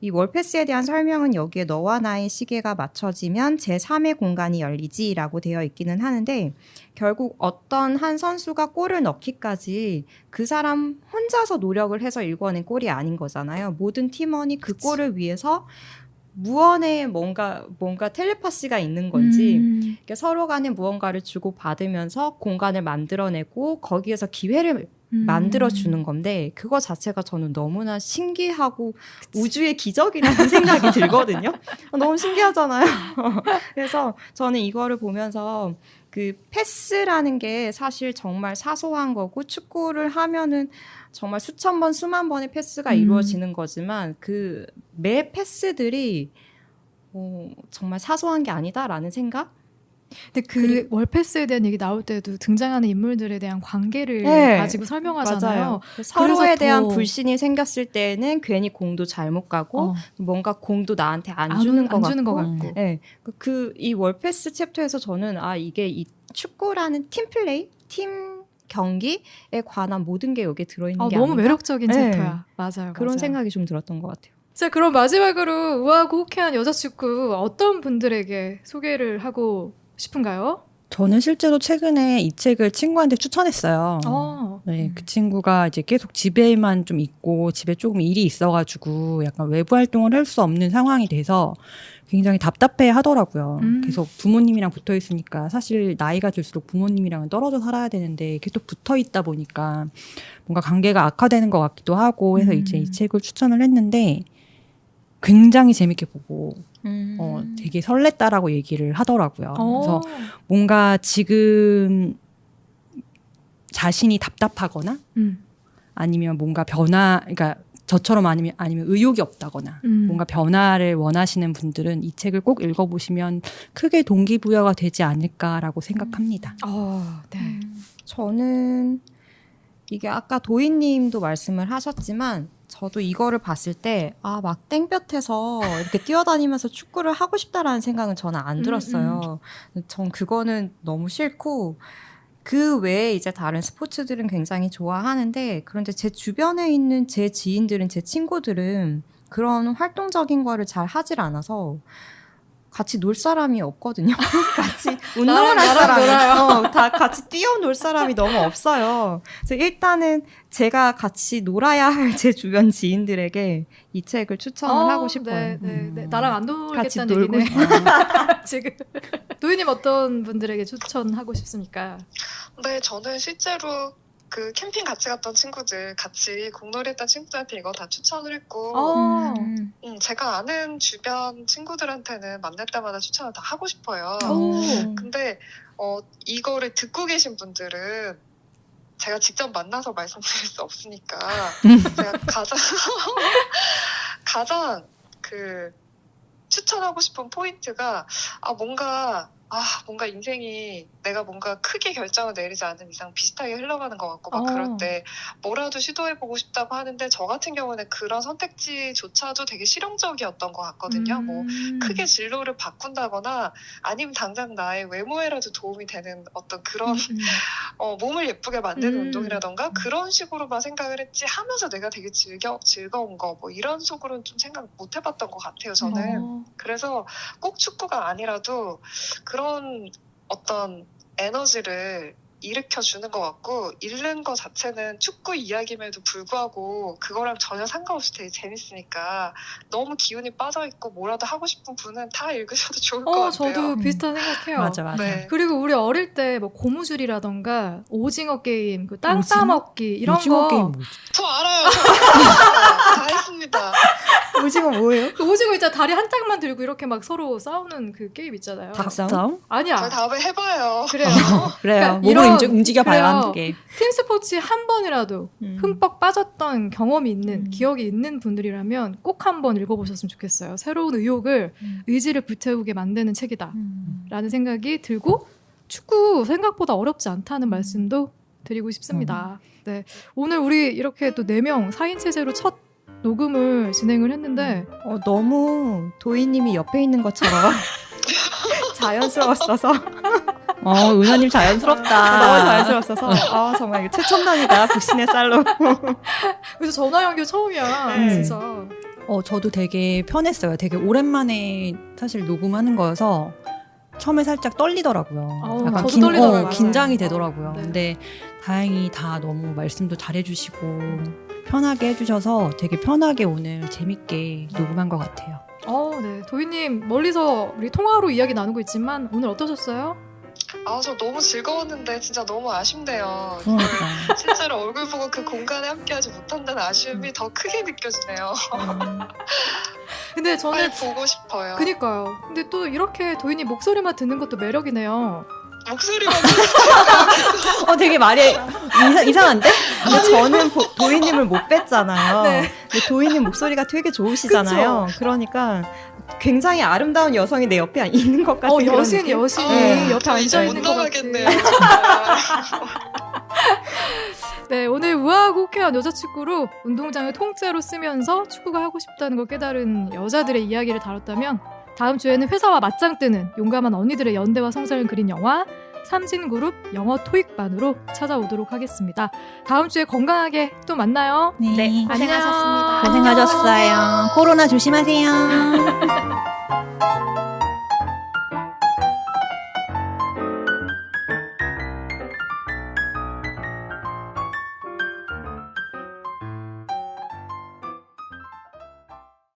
이 월패스에 대한 설명은 여기에 너와 나의 시계가 맞춰지면 제3의 공간이 열리지라고 되어 있기는 하는데 결국 어떤 한 선수가 골을 넣기까지 그 사람 혼자서 노력을 해서 일궈낸 골이 아닌 거잖아요. 모든 팀원이 그 골을 위해서 무언의 뭔가 텔레파시가 있는 건지 이렇게 서로 간에 무언가를 주고 받으면서 공간을 만들어내고 거기에서 기회를 만들어주는 건데 그거 자체가 저는 너무나 신기하고 우주의 기적이라는 생각이 들거든요. 너무 신기하잖아요. 그래서 저는 이거를 보면서 그 패스라는 게 사실 정말 사소한 거고 축구를 하면은 정말 수천 번, 수만 번의 패스가 이루어지는 거지만 그 매 패스들이 정말 사소한 게 아니다라는 생각? 근데 그 월패스에 대한 얘기 나올 때도 등장하는 인물들에 대한 관계를 네, 가지고 설명하잖아요. 맞아요. 서로에 그래서 대한 더 불신이 생겼을 때는 괜히 공도 잘못 가고 뭔가 공도 나한테 안 주는 주는 것 것 같고. 같고. 네. 이 월패스 챕터에서 저는 이게 이 축구라는 팀 플레이, 팀 경기에 관한 모든 게 여기에 들어있는 게 너무 아닌가? 매력적인 네. 챕터야. 맞아요. 그런 맞아요. 생각이 좀 들었던 것 같아요. 자, 그럼 마지막으로 우아하고 호쾌한 여자 축구 어떤 분들에게 소개를 하고 싶은가요? 저는 실제로 최근에 이 책을 친구한테 추천했어요. 네, 그 친구가 이제 계속 집에만 좀 있고 집에 조금 일이 있어가지고 약간 외부 활동을 할 수 없는 상황이 돼서 굉장히 답답해 하더라고요. 계속 부모님이랑 붙어 있으니까 사실 나이가 들수록 부모님이랑은 떨어져 살아야 되는데 계속 붙어 있다 보니까 뭔가 관계가 악화되는 것 같기도 하고 해서 이제 이 책을 추천을 했는데 굉장히 재밌게 보고 되게 설렜다라고 얘기를 하더라고요. 그래서 뭔가 지금 자신이 답답하거나 아니면 뭔가 그러니까 저처럼 아니면 의욕이 없다거나 뭔가 변화를 원하시는 분들은 이 책을 꼭 읽어보시면 크게 동기부여가 되지 않을까라고 생각합니다. 네. 저는 이게 아까 도희님도 말씀을 하셨지만 저도 이거를 봤을 때 막 땡볕에서 이렇게 뛰어다니면서 축구를 하고 싶다라는 생각은 저는 안 들었어요. 전 그거는 너무 싫고 그 외에 이제 다른 스포츠들은 굉장히 좋아하는데 그런데 제 주변에 있는 제 지인들은 제 친구들은 그런 활동적인 거를 잘 하질 않아서 같이 놀 사람이 없거든요. 같이 운동을 할 사람이 다 같이 뛰어놀 사람이 너무 없어요. 그래서 일단은 제가 같이 놀아야 할 제 주변 지인들에게 이 책을 추천을 하고 싶어요. 네. 나랑 안 같이 놀겠다는 놀고 얘기네. 지금 도희님 어떤 분들에게 추천하고 싶습니까? 네, 저는 실제로 그 캠핑 같이 갔던 친구들, 같이 공놀이 했던 친구들한테 이거 다 추천을 했고, 제가 아는 주변 친구들한테는 만날 때마다 추천을 다 하고 싶어요. 근데 이거를 듣고 계신 분들은 제가 직접 만나서 말씀드릴 수 없으니까 제가 가장 그 추천하고 싶은 포인트가 뭔가 인생이 내가 뭔가 크게 결정을 내리지 않은 이상 비슷하게 흘러가는 것 같고 막 그럴 때 뭐라도 시도해보고 싶다고 하는데 저 같은 경우는 그런 선택지조차도 되게 실용적이었던 것 같거든요. 뭐 크게 진로를 바꾼다거나 아니면 당장 나의 외모에라도 도움이 되는 어떤 그런 몸을 예쁘게 만드는 운동이라던가 그런 식으로만 생각을 했지 하면서 내가 되게 즐거운 거 뭐 이런 속으로는 좀 생각 못 해봤던 것 같아요. 저는. 그래서 꼭 축구가 아니라도 그런 어떤 에너지를 일으켜주는 것 같고 읽는 것 자체는 축구 이야기임에도 불구하고 그거랑 전혀 상관없이 되게 재밌으니까 너무 기운이 빠져있고 뭐라도 하고 싶은 분은 다 읽으셔도 좋을 것 같아요. 저도 비슷한 생각해요. 맞아. 네. 그리고 우리 어릴 때 뭐 고무줄이라던가 오징어 게임, 그 땅 따먹기 이런 오징어 거. 게임 뭐지? 저 알아요. 다 했습니다. 오징어 뭐예요? 그 오징어 있잖아, 다리 한 짝만 들고 이렇게 막 서로 싸우는 그 게임 있잖아요. 닭싸움? 아니야. 저희 다음에 해봐요. 그래요. 그래요. 그러니까 몸을 움직여봐야 그래요. 하는 게. 팀 스포츠에 한 번이라도 흠뻑 빠졌던 경험이 있는, 기억이 있는 분들이라면 꼭 한번 읽어보셨으면 좋겠어요. 새로운 의지를 불태우게 만드는 책이다 라는 생각이 들고, 축구 생각보다 어렵지 않다는 말씀도 드리고 싶습니다. 네, 오늘 우리 이렇게 또 4명 4인 체제로 첫 녹음을 진행을 했는데 너무 도희님이 옆에 있는 것처럼 자연스러웠어서 은하님 자연스럽다. 너무 자연스러웠어서 정말 최첨단이다. 북신의 쌀로. 그래서 전화 연결 처음이야. 네. 진짜. 저도 되게 편했어요. 되게 오랜만에 사실 녹음하는 거여서 처음에 살짝 떨리더라고요. 약간 저도 떨리더라고요. 긴장이 맞아요. 되더라고요. 네. 근데 다행히 다 너무 말씀도 잘해주시고 편하게 해주셔서 되게 편하게 오늘 재밌게 녹음한 것 같아요. 네. 도희님, 멀리서 우리 통화로 이야기 나누고 있지만 오늘 어떠셨어요? 저 너무 즐거웠는데 진짜 너무 아쉽네요. 그러니까. 실제로 얼굴 보고 그 공간에 함께하지 못한다는 아쉬움이 더 크게 느껴지네요. 근데 저는 빨리 보고 싶어요. 그니까요. 근데 또 이렇게 도희님 목소리만 듣는 것도 매력이네요. 목소리만 되게 말이 이상한데? 근데 저는 도희님을 못 뵀잖아요. 네. 근데 도희님 목소리가 되게 좋으시잖아요. 그러니까 굉장히 아름다운 여성이 내 옆에 있는 것 같은 그런 여신이 느낌? 옆에 저 앉아 이제 있는 못 것 나가겠네요. 같은. 정말. 네, 오늘 우아하고 호쾌한 여자축구로 운동장을 통째로 쓰면서 축구가 하고 싶다는 걸 깨달은 여자들의 이야기를 다뤘다면, 다음 주에는 회사와 맞짱 뜨는 용감한 언니들의 연대와 성장을 그린 영화 삼진그룹 영어 토익반으로 찾아오도록 하겠습니다. 다음 주에 건강하게 또 만나요. 네. 안녕. 고생하셨어요. 코로나 조심하세요.